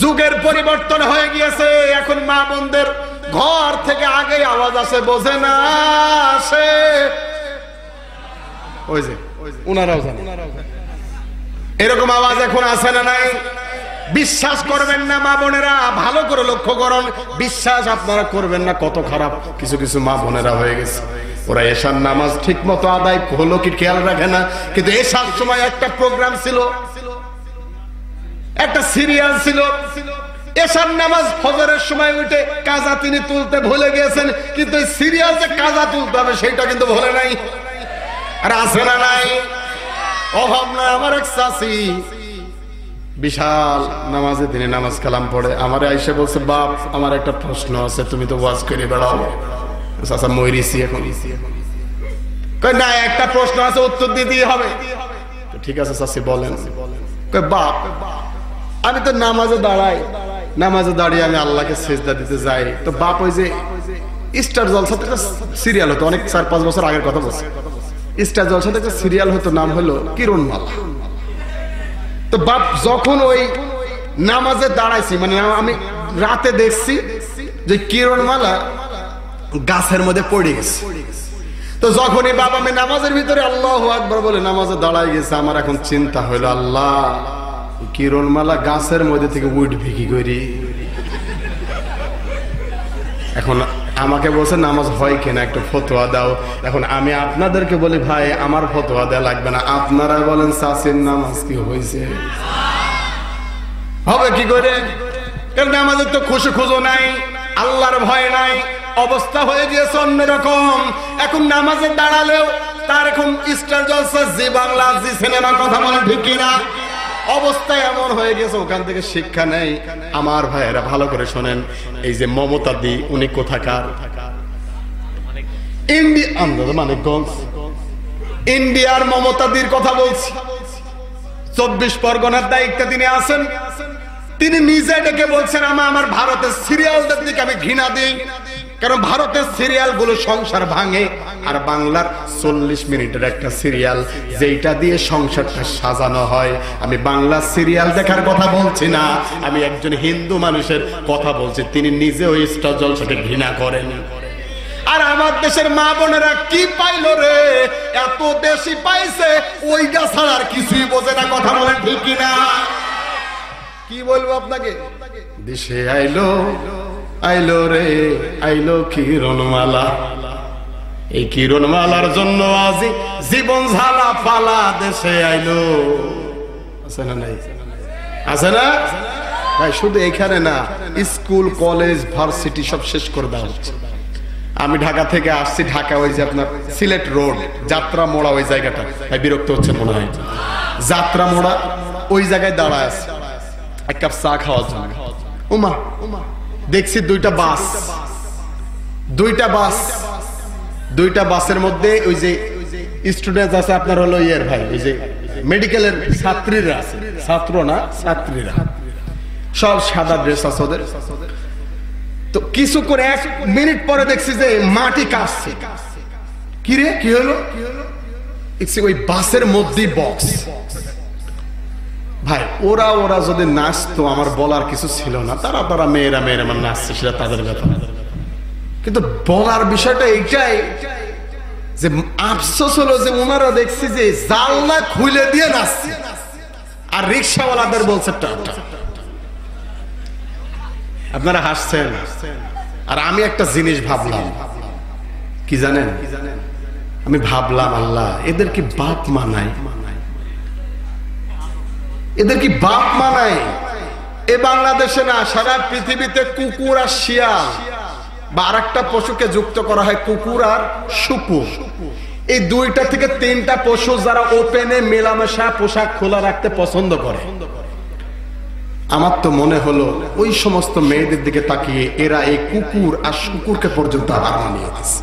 যুগের পরিবর্তন হয়ে গিয়েছে, এখন মা বোনদের ঘর থেকে আগে আওয়াজ আসে, বোঝে না আসে। ওই যে উনারাও জানে এরকম আওয়াজ এখন আসে না নাই? বিশ্বাস করবেন না মা বোনেরা, ভালো করে লক্ষ্য করুন, বিশ্বাস আপনারা করবেন না কত খারাপ কিছু কিছু মা বোনেরা হয়ে গেছে। ওরা এশার নামাজ ঠিক মতো আদায় হলো কি খেয়াল রাখে না, কিন্তু এশার সময় একটা প্রোগ্রাম ছিল, একটা সিরিয়াল ছিল। এশার নামাজ ফজরের সময় উঠে কাজা তিনি তুলতে ভুলে গিয়েছেন, কিন্তু এই সিরিয়াল যে কাজা তুলতে হবে সেটা কিন্তু ভুলে নাই। আর আছে না নাই? অভাব না। আমার এক চাচি বিশাল নামাজে তিনি নামাজ কালাম পড়ে, আমার আইসা বলছে, বাপ আমার একটা প্রশ্ন আছে, তুমি তো ওয়াজ করে বেড়াও। চাচা মরিছি এখন। না, একটা প্রশ্ন আছে, উত্তর দিতেই হবে। ঠিক আছে চাচি বলেন। বাপ আমি তো নামাজে দাঁড়াই, নামাজে দাঁড়িয়ে আমি আল্লাহকে সেজদা দিতে যাই, তো বাপ ওই যে স্টার জলসাতে একটা সিরিয়াল হতো, অনেক 4-5 বছর আগের কথা বলছে, স্টার জলসাতে একটা সিরিয়াল হতো, নাম হলো কিরণমালা। তো বাপ যখন ওই নামাজে দাঁড়াইছি, মানে আমি রাতে দেখছি যে কিরণমালা গাছের মধ্যে পড়ে গেছে। তো যখনই বাবা আমি নামাজের ভিতরে আল্লাহু আকবার বলে নামাজে দাঁড়াই গেছে, আমার এখন চিন্তা হইলো, আল্লাহ কিরণমালা গাছের মধ্যে থেকে উঠবে কি করি? এখন আমাকে বলছে নামাজ হয় কিনা একটু ফতোয়া দাও। এখন আমি আপনাদেরকে বলি, ভাই আমার ফতোয়া দেওয়া লাগবে না, আপনারা বলেন চাচির নামাজ কি হয়েছে, হবে কি করে? কারণ আমাদের তো খুশি খুঁজো নাই, আল্লাহর ভয় নাই, অবস্থা হয়ে গিয়েছে অন্যরকম। এখন নামাজে দাঁড়ালেও তার এখন স্টার জলসা, জি বাংলা, জি সিনেমা, কথা বলে ঠিক কিনা? অবস্থা এমন হয়ে গেছে, ওখান থেকে শিক্ষা নেই। আমার ভাইয়েরা ভালো করে শোনেন, এই যে মমতা দি, উনি কোথাকার? মানিকগঞ্জ। ইন্ডিয়ার মমতা দির কথা বলছি। 24 পরগনার দায়িত্বে তিনি আছেন। তিনি নিজে ডেকে বলছেন, আমার ভারতের সিরিয়ালদের দিকে আমি ঘৃণা দিই। কারণ ভারতের সিরিয়াল গুলো সংসার ভাঙে, আর বাংলার 40 মিনিটের একটা সিরিয়াল যেটা দিয়ে সংসারটা সাজানো হয়। আমি বাংলা সিরিয়াল দেখার কথা বলছি না, আমি একজন হিন্দু মানুষের কথা বলছি, তিনি নিজেও স্টার জলসাকে ঘৃণা করেন। আর আমার দেশের মা বোনেরা কি পাইলো রে, এত বেশি পাইছে, ওইটা ছাড়া আর কিছুই বোঝে না। কথা বলেন ঠিক কিনা? কি বলবো আপনাকে? দেশে আইলো আইলো রে আইলো কিরণমালা, এই কিরণমালার জন্য আজি জীবন ঝালা পালা। দেশে আইলো, আছে না নাই? আছে না ভাই? শুধু এখানে না, স্কুল কলেজ ভার্সিটি সব শেষ করে দেওয়া হচ্ছে। আমি ঢাকা থেকে আসছি, ঢাকা ওই যে আপনার সিলেট রোড যাত্রা মোড়া, ওই জায়গাটা ভাই বিরক্ত হচ্ছে মনে হয়। যাত্রা মোড়া ওই জায়গায় দাঁড়ায় আছে এক কাপ চা খাওয়ার জন্য। ওমা দেখছি দুইটা বাসের মধ্যে ওই যে স্টুডেন্ট আছে আপনার হলো ইয়ের ভাই, ওই যে মেডিকেলের ছাত্রীরা আছে, ছাত্র না ছাত্রীরা, সব সাদা ড্রেস আছে ওদের। তো কিছু করে 1 মিনিট পরে দেখছি যে মাটি কাঁপছে। কি রে, কি হলো? ওই বাসের মধ্যে বক্স। ভাই ওরা যদি নাচতো আমার বলার কিছু ছিল না, তারা মেয়েরা আমার নাচছে, সেটা তাদের ব্যাপার। কিন্তু বলার বিষয়টা এইটাই যে আফসোস হলো যে ওনারা দেখছি যে জানলা খুলে দিয়ে নাচছে, আর রিক্সাওয়ালাদের বলছে টাটা। আপনারা হাসছেন, আর আমি একটা জিনিস ভাবলাম, কি জানেন? আমি ভাবলাম আল্লাহ এদের কি বাপ মানায়, এদের কি বাপ মানায়? এ বাংলাদেশে না, সারা পৃথিবীতে কুকুর আর শিয়াল বা আরেকটা পশুকে যুক্ত করা হয়, কুকুর আর শুকুর। এই 2টা থেকে 3টা পশু যারা ওপেনে মেলামেশা পোশাক খোলা রাখতে পছন্দ করে। আমার তো মনে হলো ওই সমস্ত মেয়েদের দিকে তাকিয়ে এরা এই কুকুর আর শুকুরকে পর্যন্ত হার মানিয়ে দিচ্ছে।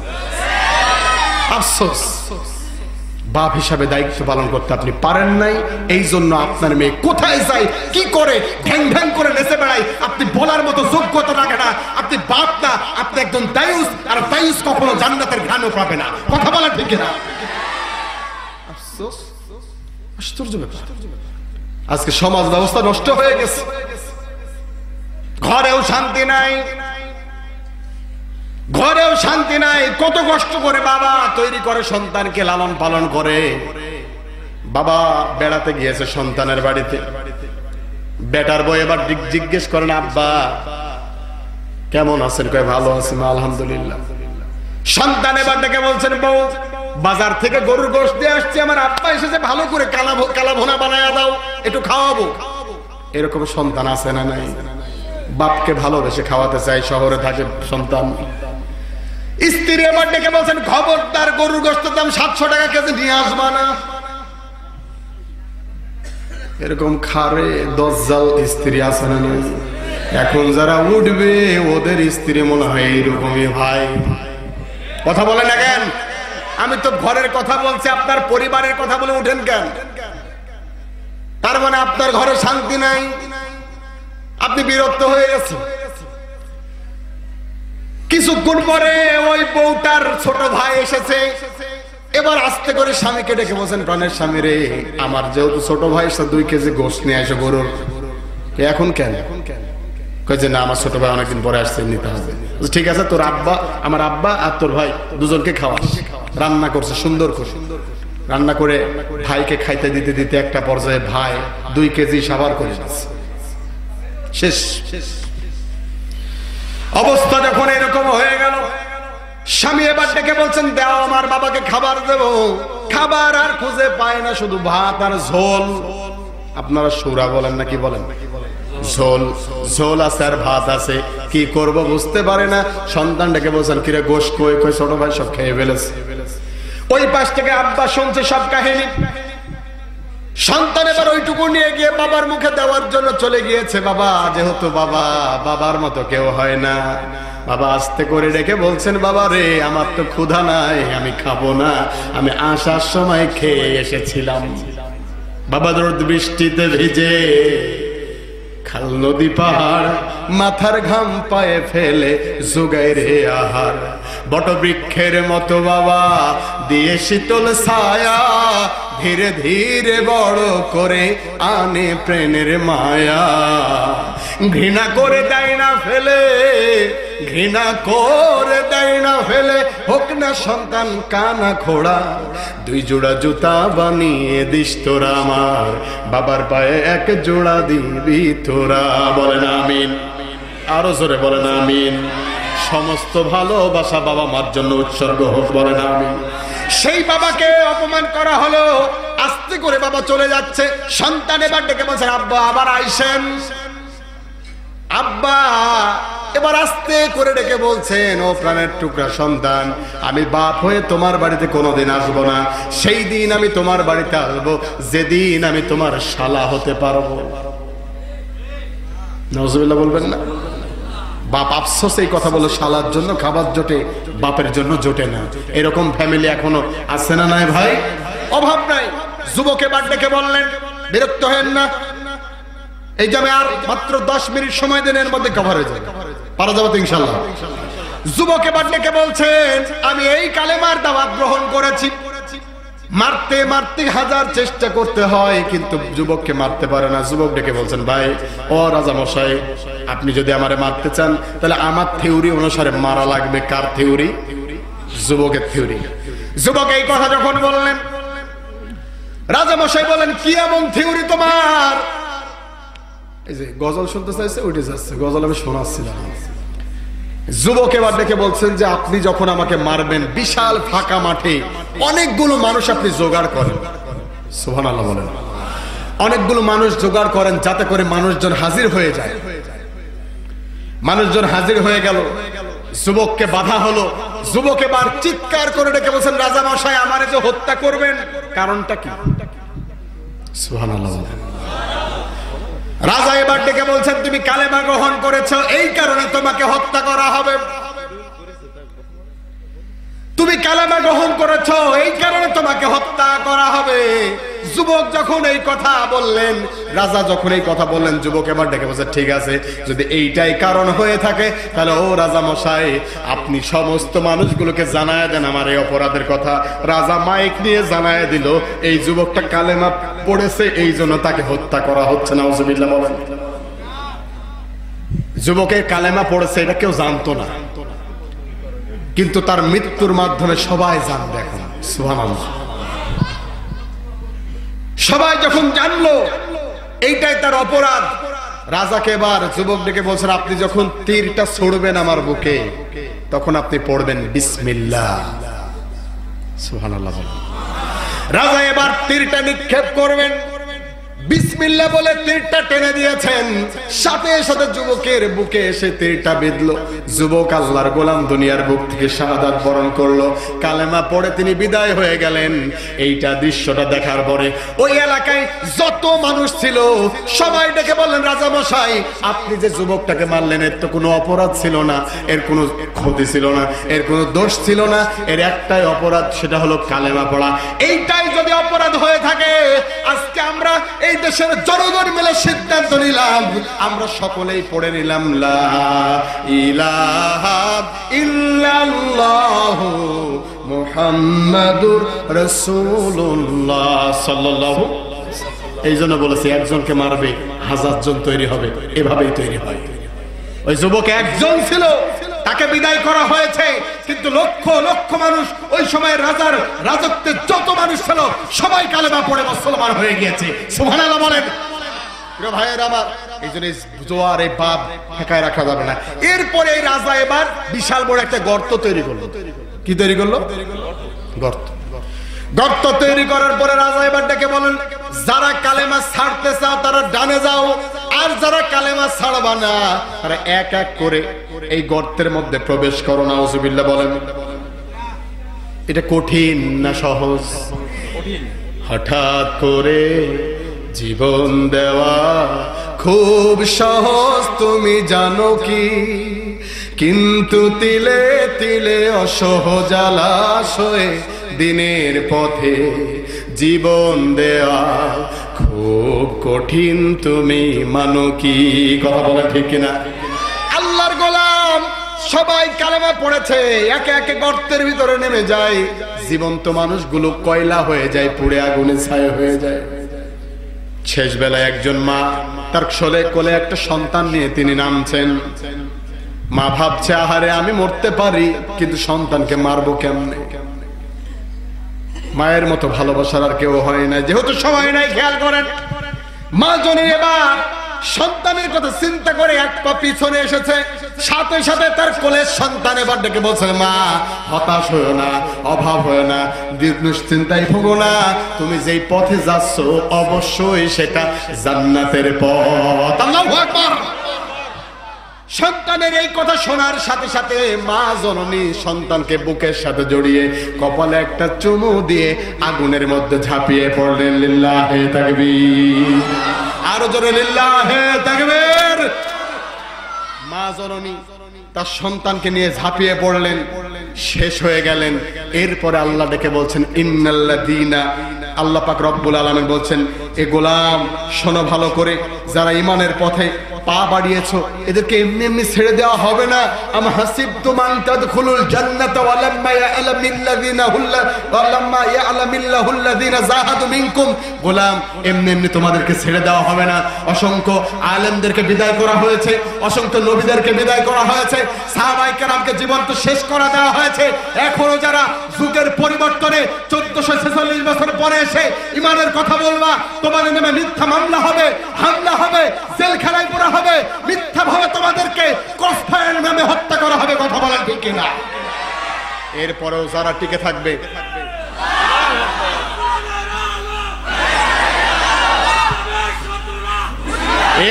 আফসোস, বাপ হিসাবে দায়িত্ব পালন করতে আপনি পারেন নাই, এই জন্য আপনার মেয়ে কোথায় যায় কি করে ঢ্যাং ঢ্যাং করে নেচে বেড়ায়, আপনি বলার মতো যোগ্যতা রাখে না। আপনি বাপ না, আপনি একজন দায়ুস, আর দায়ুস কখনো জান্নাতের ঘ্রাণও পাবে না। কথা বলা ঠিক না? আফসোস, আশ্চর্য ব্যাপার। আজকে সমাজ ব্যবস্থা নষ্ট হয়ে গেছে, ঘরেও শান্তি নাই, ঘরেও শান্তি নাই। কত কষ্ট করে বাবা তৈরি করে সন্তানকে লালন পালন করে। বাবা বেড়াতে গিয়েছে সন্তানের বাড়িতে, বেটার বউ এবার জিজ্ঞেস করেন আব্বা কেমন আছেন? কয় ভালো আছি মা, আলহামদুলিল্লাহ। সন্তান এবার ডেকে বলছেন বউ বাজার থেকে গরুর গোশত দিয়ে আসছে, আমার আব্বা এসেছে, ভালো করে কালা ভুনা বানায়া দাও, একটু খাওয়াবো। এরকম সন্তান আছে না নাই? বাপকে ভালোবেসে খাওয়াতে চাই, শহরে থাকে সন্তান। স্ত্রী এবার ডেকে বলছেন খবরদার গরুর গোশতের দাম 700 টাকা কেজি নিয়ে আসবা না। এরকম খারে দজ্জাল স্ত্রী আছে না নাই? এখন যারা উঠবে ওদের স্ত্রী মনে হয় এইরকমই। ভাই কথা বলেন না কেন? আমি তো ঘরের কথা বলছি, আপনার পরিবারের কথা বলে উঠেন কেন? তার মানে আপনার ঘরে শান্তি নাই, আপনি বিরক্ত হয়ে গেছেন। কিছুক্ষণ পরে ওই বউটার ছোট ভাই এসেছে, এবার আস্তে করে স্বামীকে ডেকে বলছেন প্রাণের স্বামী রে, আমার যেহেতু ছোট ভাই 2 কেজি গোশত নিয়ে আসে গরুর। এখন কেন? কয়েছে না আমার ছোট ভাই অনেকদিন পরে আসছে, নিতে হবে। ঠিক আছে, তোর আব্বা, আমার আব্বা আর তোর ভাই দুজনকে খাওয়াস। রান্না করছে সুন্দর করে, রান্না করে ভাইকে খাইতে দিতে দিতে একটা পর্যায়ে ভাই 2 কেজি সাবার করে দিচ্ছে। শেষ অবস্থা যখন এরকম হয়ে গেল, স্বামী এবার ডেকে বলছেন দাও আমার বাবাকে খাবার দেবো। খাবার আর খুঁজে পায় না, শুধু ভাত আর ঝোল। আপনারা সুরা বলেন না কি বলেন? ঝোল আছে আর ভাত আছে, কি করব বুঝতে পারে না। সন্তান ডেকে বলছেন কিরে গোশ কই? কই ছোট ভাই সব খেয়ে ফেলেছে। ওই পাশ থেকে আব্বা শুনছে সব কাহিনী। সন্তান এবার ওইটুকু নিয়ে গিয়ে বাবার মুখে দেওয়ার জন্য চলে গিয়েছে। বাবা যেহেতু বাবার মতো কেউ হয় না, বাবা আস্তে করে ডেকে বলছেন বাবা রে আমার তো ক্ষুধা নাই, আমি খাবো না, আমি আসার সময় খেয়ে এসেছিলাম। বাবা রোদ বৃষ্টিতে ভিজে খাল নদী পাহাড় মাথার ঘাম পায়ে ফেলে যোগায় রে আহার। বটবৃক্ষের মতো বাবা দিয়ে শীতল ছায়া, ধীরে ধীরে বড় করে আনে প্রেমের মায়া। ঘৃণা করে দেয় না ফেলে, ঘৃণা করে দেয় না ফেলে, হোক না সন্তান কানা খোড়া। দুই জোড়া জুতা বানিয়ে দিস তোরা আমার, বাবার পায়ে এক জোড়া দিবি তোরা। বলেন আমিন, আরো জোরে বলেন আমিন। সমস্ত ভালোবাসা বাবা মার জন্য উৎসর্গ হোক, বলেন আমিন। সেই বাবাকে অপমান করা হলো, আস্তে করে বাবা চলে যাচ্ছে। সন্তান এবার ডেকে বলছেন আব্বা আবার আইসেন। আব্বা এবার আস্তে করে ডেকে বলছেন ও প্রাণের টুকরা সন্তান, আমি বাপ হয়ে তোমার বাড়িতে কোনোদিন আসবো না। সেই দিন আমি তোমার বাড়িতে আসবো যেদিন আমি তোমার শালা হতে পারবো। নাউজুবিল্লাহ বলবেন না? বাপ আফসোস এই কথা বলে, শালার জন্য খাবার জোটে, বাপের জন্য জোটে না। এরকম ফ্যামিলি এখনো আছে না নাই ভাই? অভাব নাই। যুবক এবার ডেকে বললেন বিরক্ত হেন না, এই যে আমি আর মাত্র 10 মিনিট সময় দেন, এর মধ্যে কভার হয়ে যাবে, পারা যাবে তো ইনশাআল্লাহ। যুবক এবার ডেকে বলছেন আমি এই কালেমার দাওয়াত গ্রহণ করেছি। মারতে মারতে হাজার চেষ্টা করতে হয়, কিন্তু যুবককে মারতে পারে না। যুবক ডেকে বলছেন ভাই ও রাজা মশাই, আপনি যদি আমারে মারতে চান তাহলে আমার থিওরি অনুসারে মারা লাগবে। কার থিওরি? যুবকের থিওরি। যুবক এই কথা যখন বললেন, রাজা মশাই বলেন কি এমন থিওরি তোমার? এই যে গজল শুনতে চাইছে উঠে যাচ্ছে, গজল আমি শোনাচ্ছিলাম। যুবক এবার ডেকে বলছেন যে আপনি যখন আমাকে মারবেন, বিশাল ফাঁকা মাঠে অনেকগুলো মানুষ আপনি জোগাড় করেন। সুবহানাল্লাহ বলেন। অনেকগুলো মানুষ জোগাড় করেন যাতে করে মানুষজন হাজির হয়ে যায়। মানুষজন হাজির হয়ে গেল, যুবককে বাধা হলো। যুবক এবার চিৎকার করে ডেকে বলছেন রাজা মশাই আমারে যে হত্যা করবেন, কারণটা কি? সুবহানাল্লাহ বলেন। রাজা এবার ডেকে বলছেন তুমি কালেমা গ্রহণ করেছো, এই কারণে তোমাকে হত্যা করা হবে। তুমি কালেমা গ্রহণ করেছো, এই কারণে তোমাকে হত্যা করা হবে। যুবক যখন এই কথা বললেন, রাজা যখন এই কথা বললেন, যুবক এবার ডেকে বলছে ঠিক আছে, যদি এইটাই কারণ হয়ে থাকে তাহলে ও রাজা মশাই আপনি সমস্ত মানুষগুলোকে জানায় দেন আমার এই অপরাধের কথা। রাজা মাইক নিয়ে জানায় দিল এই যুবকটা কালেমা পড়েছে, এই জন্য তাকে হত্যা করা হচ্ছে। নাউজুবিল্লাহ বলেন। যুবকের কালেমা পড়েছে এটা কেউ জানতো না, কিন্তু তার মৃত্যুর মাধ্যমে সবাই জানবে এখন। সুবহানাল্লাহ। সবাই যখন জানলো এইটাই তার অপরাধ, রাজাকে এবার যুবক ডেকে বলছেন আপনি যখন তীরটা ছুড়বেন আমার বুকে, তখন আপনি পড়বেন বিসমিল্লাহ। সুবহানাল্লাহ। রাজা এবার তীরটা নিক্ষেপ করবেন, বিসমিল্লাহ বলে তীরটা টেনে দিয়েছেন। সাথে সাথে যুবকের বুকে এসে তীরটা বিঁধলো। যুবক আল্লাহর গোলাম দুনিয়ার বুক থেকে শাহাদাত বরণ করলো, কালেমা পড়ে তিনি বিদায় হয়ে গেলেন। এইটা দৃশ্যটা দেখার পরে ওই এলাকায় যত মানুষ ছিল সবাই ডেকে বললেন রাজা মশাই আপনি যে যুবকটাকে মারলেন এর তো কোনো অপরাধ ছিল না, এর কোনো ক্ষতি ছিল না, এর কোনো দোষ ছিল না, এর একটাই অপরাধ, সেটা হলো কালেমা পড়া। এইটাই যদি অপরাধ হয়ে থাকে, আজকে আমরা এই দেশের জনগণ মিলে সিদ্ধান্ত নিলাম, আমরা সকলেই পড়ে নিলাম লা ইলাহা ইল্লাল্লাহু মুহাম্মাদুর রাসূলুল্লাহ সাল্লাল্লাহু। এই জন্য বলেছি একজনকে মারবে 1000 জন তৈরি হবে, এভাবেই তৈরি হয়। ওই যুবক একজন ছিল, তাকে বিদায় করা হয়েছে, কিন্তু লক্ষ লক্ষ মানুষ ওই সময় রাজার রাজত্বে যত মানুষ ছিল সবাই কালেমা পড়ে মুসলমান হয়ে গিয়েছে। সুবহানাল্লাহ বলেন। প্রিয় ভাইয়েরা আমার, এই জন্য জোয়ার এই বাপ ঠেকায় রাখা যাবে না। এরপরে এই রাজা এবার বিশাল বড় একটা গর্ত তৈরি করলো। কি তৈরি করলো? গর্ত। গর্ত তৈরি করার পরে রাজা এবার ডেকে বলেন যারা কালেমা ছাড়তে চাও তারা ডানে যাও, আর যারা কালেমা ছাড়বা না তারা এক এক করে এই গর্তের মধ্যে প্রবেশ করো। নাউজুবিল্লাহ বলেন। এটা কঠিন না সহজ? হঠাৎ করে জীবন দেওয়া খুব সহজ তুমি জানো কি, কিন্তু তিলে তিলে অসহজ আলাস হয়ে দিনের পথে জীবন দেয়া খুব কঠিন, তুমি মানো কি? কথা বলা ঠিক কিনা? আল্লাহর গোলাম সবাই কালেমা পড়েছে, একে একে গর্তের ভিতরে নেমে যায়, জীবন্ত মানুষগুলো কয়লা হয়ে যায়, পুড়ে আগুনে ছাই হয়ে যায়। শেষ বেলায় একজন মা তার কোলে একটা সন্তান নিয়ে তিনি নামছেন। মা ভাবছে, আহারে আমি মরতে পারি, কিন্তু সন্তানকে মারবো কেমনে? মায়ের মতো ভালোবাসার আর কেউ হয় না, যেহেতু সময় নাই। খেয়াল করেন, মা জনের এবার সন্তানের কথা চিন্তা করে এক পা পিছনে এসেছে, সাথে সাথে তার কোলের সন্তান এবার ডেকে বলছে, মা হতাশ হয়েও না, অভাব হয় না, দুশ্চিন্তায় ভোগো না, তুমি যেই পথে যাচ্ছ অবশ্যই সেটা জান্নাতের পথ। আল্লাহু আকবার। সন্তানের এই কথা শোনার সাথে সাথে মা জননী সন্তানকে বুকের সাথে জড়িয়ে কপালে একটা চুমু দিয়ে আগুনের মধ্যে ঝাঁপিয়ে পড়লেন। লিল্লাহে তাকবীর, আরো জোরে লিল্লাহে তাকবীর। মা জননী তার সন্তানকে নিয়ে ঝাঁপিয়ে পড়লেন, শেষ হয়ে গেলেন। এরপরে আল্লাহ ডেকে বলছেন, ইন্নাল্লাযীনা, আল্লাহ পাক রব্বুল আলামিন বলছেন, এ গোলাম শোনো ভালো করে, যারা ঈমানের পথে পা বাড়িয়েছো এদেরকে এমনি এমনি ছেড়ে দেওয়া হবে না। আম হাসিবতুম আন তাদখুলুল জান্নাতা ওয়ালাম্মা ইয়ালামিল্লাহুল্লাযীনা জাহাদু মিনকুম। গোলাম এমনি এমনি তোমাদেরকে ছেড়ে দেওয়া হবে না। অসংখ্য আলেমদেরকে বিদায় করা হয়েছে, অসংখ্য নবীদেরকে বিদায় করা হয়েছে, সাহাবায়ে কেরামকে জীবন্ত শেষ করা দেওয়া হয়েছে। এখনো যারা যুগের পরিবর্তনে 1446 বছর পরে এসে ঈমানের কথা বলবা, তোমাদের নামে মিথ্যা মামলা হবে, হামলা হবে, জেলখানায় পড়া হবে, মিথ্যা ভাবে তোমাদেরকে ক্রসফায়ার নামে হত্যা করা হবে। কথা বলেন ঠিক কিনা? এরপরেও যারা টিকে থাকবে,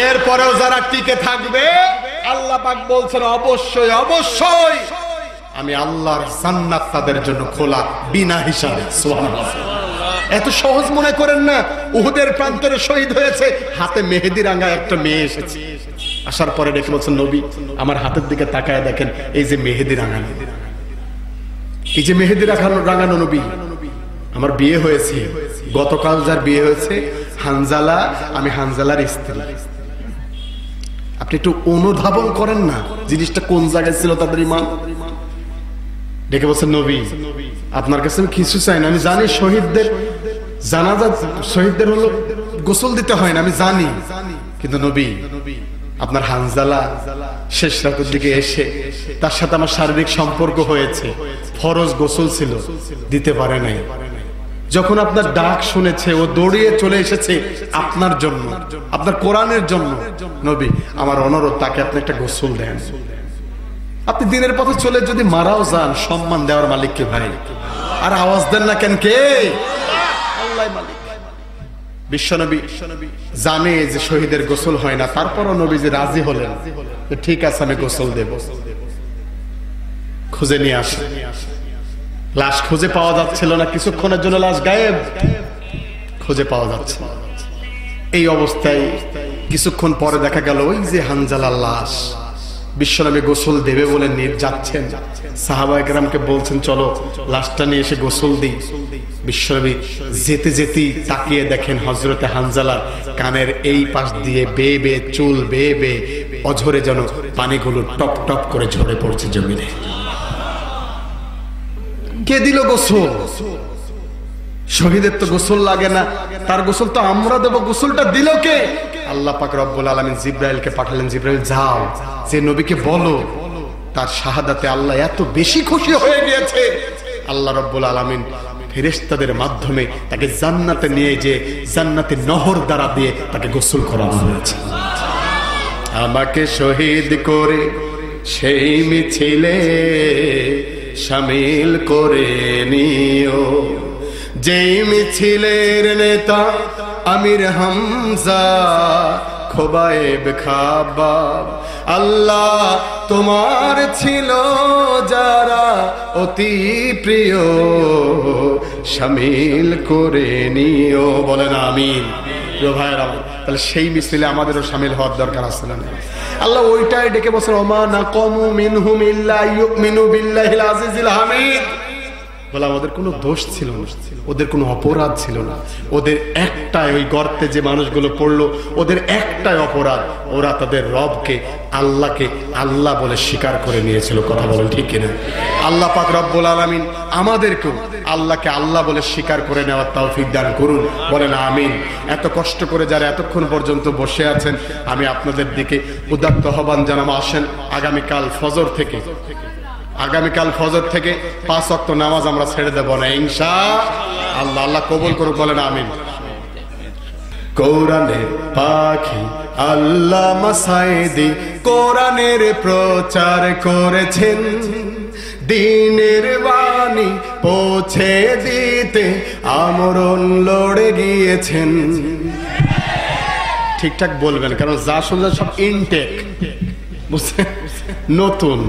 এরপরেও যারা টিকে থাকবে, আল্লাহ পাক বলছেন অবশ্যই অবশ্যই আমি আল্লাহর জান্নাত তাদের জন্য খোলা বিনা হিসাবে। সুবহানাল্লাহ। এত সহজ মনে করেন না। উহুদের প্রান্তরে শহীদ হয়েছে, হাতে মেহেদি রাঙা একটা মেয়ে এসেছে, আসার পরে ডেকে বলছেন, নবী আমার হাতের দিকে তাকায় দেখেন, এই যে মেহেদি রাঙানো, এই যে মেহেদি রাঙানো নবী, আমার বিয়ে হয়েছে, গতকাল যার বিয়ে হয়েছে হানজালা, আমি হানজালার স্ত্রী। আপনি একটু অনুধাবন করেন না জিনিসটা কোন জায়গায় ছিল তাদের ঈমান। ডেকে বলছেন, নবী আপনার কাছে আমি কিছু চাই না, আমি জানি শহীদদের জানাজা, শহীদদের হলো গোসল দিতে হয় না, আমি জানি, কিন্তু নবী আপনার হানজালা শেষ রাতের দিকে এসে তার সাথে আমার শারীরিক সম্পর্ক হয়েছে, ফরজ গোসল ছিল, দিতে পারে নাই। যখন আপনার ডাক শুনেছে ও দৌড়িয়ে চলে এসেছে আপনার জন্য, আপনার কোরআনের জন্য। নবী আমার অনুরোধ, তাকে আপনি একটা গোসল দেন। আপনি দিনের পথে চলে যদি মারাও যান, সম্মান দেওয়ার মালিক কে ভাই? আর আওয়াজ দেন না কেন? কে? আল্লাহ মালিক। বিশ্বনবী জানে যে শহীদের গোসল হয় না, তারপরও নবীজি রাজি হলেন, ঠিক আছে আমি গোসল দেব। খুঁজে নিয়ে আসে, লাশ খুঁজে পাওয়া যাচ্ছিল না, কিছুক্ষণের জন্য লাশ গায়েব, খুঁজে পাওয়া যাচ্ছে। এই অবস্থায় কিছুক্ষণ পরে দেখা গেল ওই যে হানজালার লাশ। বিশ্বনবী গোসল দেবে বলে যাচ্ছেন, সাহাবায়ে কেরামকে বলছেন চলো লাশটা নিয়ে এসে গোসল দিই। বিশ্বনবী যেতে যেতেই তাকিয়ে দেখেন হযরতে হানজালার কানের এই পাশ দিয়ে বেয়ে বেয়ে চুল বেয়ে বেয়ে অঝরে যেন পানিগুলো টপ টপ করে ঝরে পড়ছে জমিনে। কে দিল গোসল? শহীদের তো গোসল লাগে না, তার গোসল তো আমরা দেব, গোসলটা দিল কে? আল্লাহ পাক রব্বুল আলামিন জিবরাইলকে পাঠালেন, জিবরাইল যাও যে নবীকে বলো তার শাহাদাতে আল্লাহ এত বেশি খুশি হয়ে গিয়েছে, আল্লাহ রব্বুল আলামিন ফেরেশতাদের মাধ্যমে তাকে জান্নাতে নিয়ে যে জান্নাতের নহর দ্বারা দিয়ে তাকে গোসল করানো হয়েছে। আমাকে শহীদ করে সেই মিছিলে শামিল করে নিও, যেই মিছিলের নেতা আমির হামজা খোবায়েব খাবাব। আল্লাহ তোমার ছিল যারা অতি প্রিয়, শামিল করে নিও। বলেন আমিন। ভাইরা, তাহলে সেই মিছিলে আমাদেরও শামিল হওয়ার দরকার আছে না? আল্লাহ ওইটাই ডেকে বলছেন, ওমা নাকামু মিনহুম ইল্লা ইউমিনু বিল্লাহিল আজিজিল হামিদ। বলে আমাদের কোনো দোষ ছিল না, ওদের কোনো অপরাধ ছিল না, ওদের একটাই, ওই গর্তে যে মানুষগুলো পড়লো ওদের একটাই অপরাধ, ওরা তাদের রবকে আল্লাহকে আল্লাহ বলে স্বীকার করে নিয়েছিল। কথা বলেন ঠিক কিনা? আল্লাহ পাক রব্বুল আলামিন আমাদেরকেও আল্লাহকে আল্লাহ বলে স্বীকার করে নেওয়ার তৌফিক দান করুন, বলেন আমিন। এত কষ্ট করে যারা এতক্ষণ পর্যন্ত বসে আছেন, আমি আপনাদের দিকে উদাত্ত আহ্বান জানাবো, আসেন আগামীকাল ফজর থেকে 5 ওয়াক্ত নামাজ আমরা ছেড়ে দেব না ইনশাআল্লাহ। আল্লাহ কবুল করুক, বলেন আমিন। কোরআনের পাখি আল্লামা সাঈদী কোরআনের প্রচার করেছেন, দ্বীনের বাণী পৌঁছে দিতে আমরণ লড়ে গিয়েছেন। ঠিকঠাক বলবেন, কারণ যা শুনছেন সব ইনটেক, বুঝছেন, নতুন।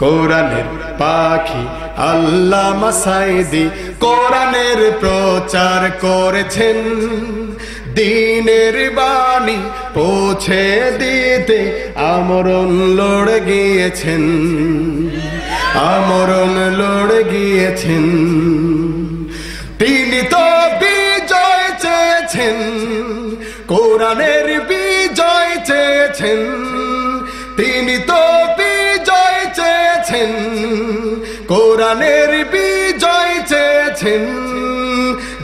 কোরআনের পাখি আল্লামা সাঈদী কোরআনের প্রচার করেছেন, দ্বীনের বাণী পৌঁছে দিতে আমরণ লড়ে গিয়েছেন, আমরণ লড়ে গিয়েছেন। তিনি তো বিজয় চেয়েছেন, কোরআনের বিজয় চেয়েছেন, তিনি তো বিজয় চেয়েছেন, কোরআনের বিজয় চেয়েছেন।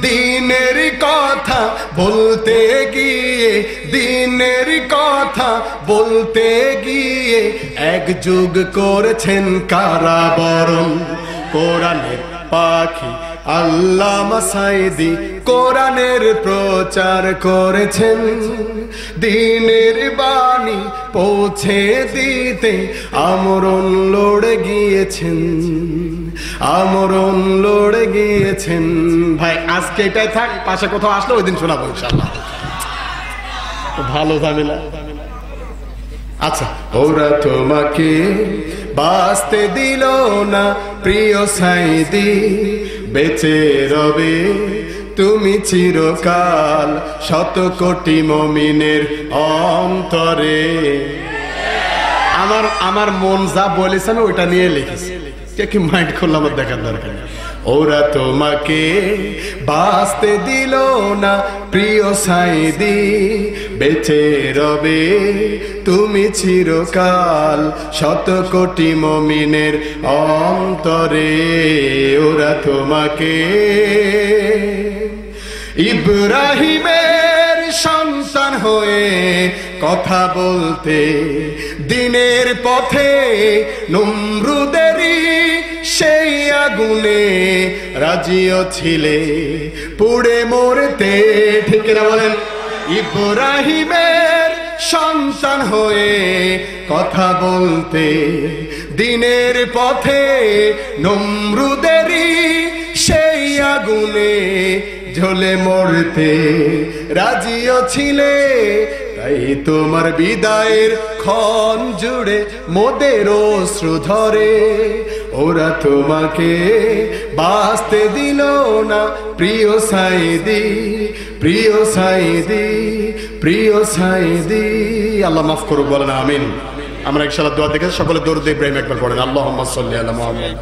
দ্বীনের কথা বলতে গিয়ে, দ্বীনের কথা বলতে গিয়ে এক যুগ করেছেন কারাবরণ। কোরআনের পাখি আল্লামা সাঈদী কোরআনের প্রচার করেছেন, দ্বীনের বাণী পৌঁছে দিতে আমরণ লড়ে গিয়েছেন, আমরণ লড়ে গিয়েছেন। ভাই আজকে এটাই থাক, পাশে কোথাও আসলে ওই দিন শোনাবো ইনশাআল্লাহ। ভালো ঝামেলা। আচ্ছা, ওরা তোমাকে বাঁচতে দিল না প্রিয় সাঈদী, বেঁচে রবে তুমি চিরকাল শত কোটি মুমিনের অন্তরে। আমার মন যা বলেছে আমি ওইটা নিয়ে লিখেছি, কে কি মাইন্ড করলাম আমার দেখার দরকার নেই। ওরা তোমাকে বাঁচতে দিল না প্রিয় সাঈদী, বেঁচে রবে তুমি চিরকাল শত কোটি মুমিনের অন্তরে। ওরা তোমাকে ইব্রাহিমের সন্তান হয়ে কথা বলতে, দ্বীনের পথে নমরুদেরই সেই আগুনে রাজিও ছিলে পুড়ে মরতে। ঠিক না বলেন? ইব্রাহিমের সন্তান হয়ে কথা বলতে, দ্বীনের পথে নমরুদেরই সেই আগুনে জ্বলে মরতে রাজিও ছিলে। তাই তোমার বিদায়ের ক্ষণ জুড়ে মোদের অশ্রু ধরে, ওরা তোমাকে বাঁচতে দিল না প্রিয় সাঈদী, প্রিয় সাঈদী, প্রিয় সাঈদী। আল্লাহ মাফ করুক, বলেন আমিন। আমরা ইনশাআল্লাহ দোয়া দেখে সকলে দরুদ ইব্রাহিম একবার পড়েন, আল্লাহুম্মা সাল্লি আলা মুহাম্মাদ।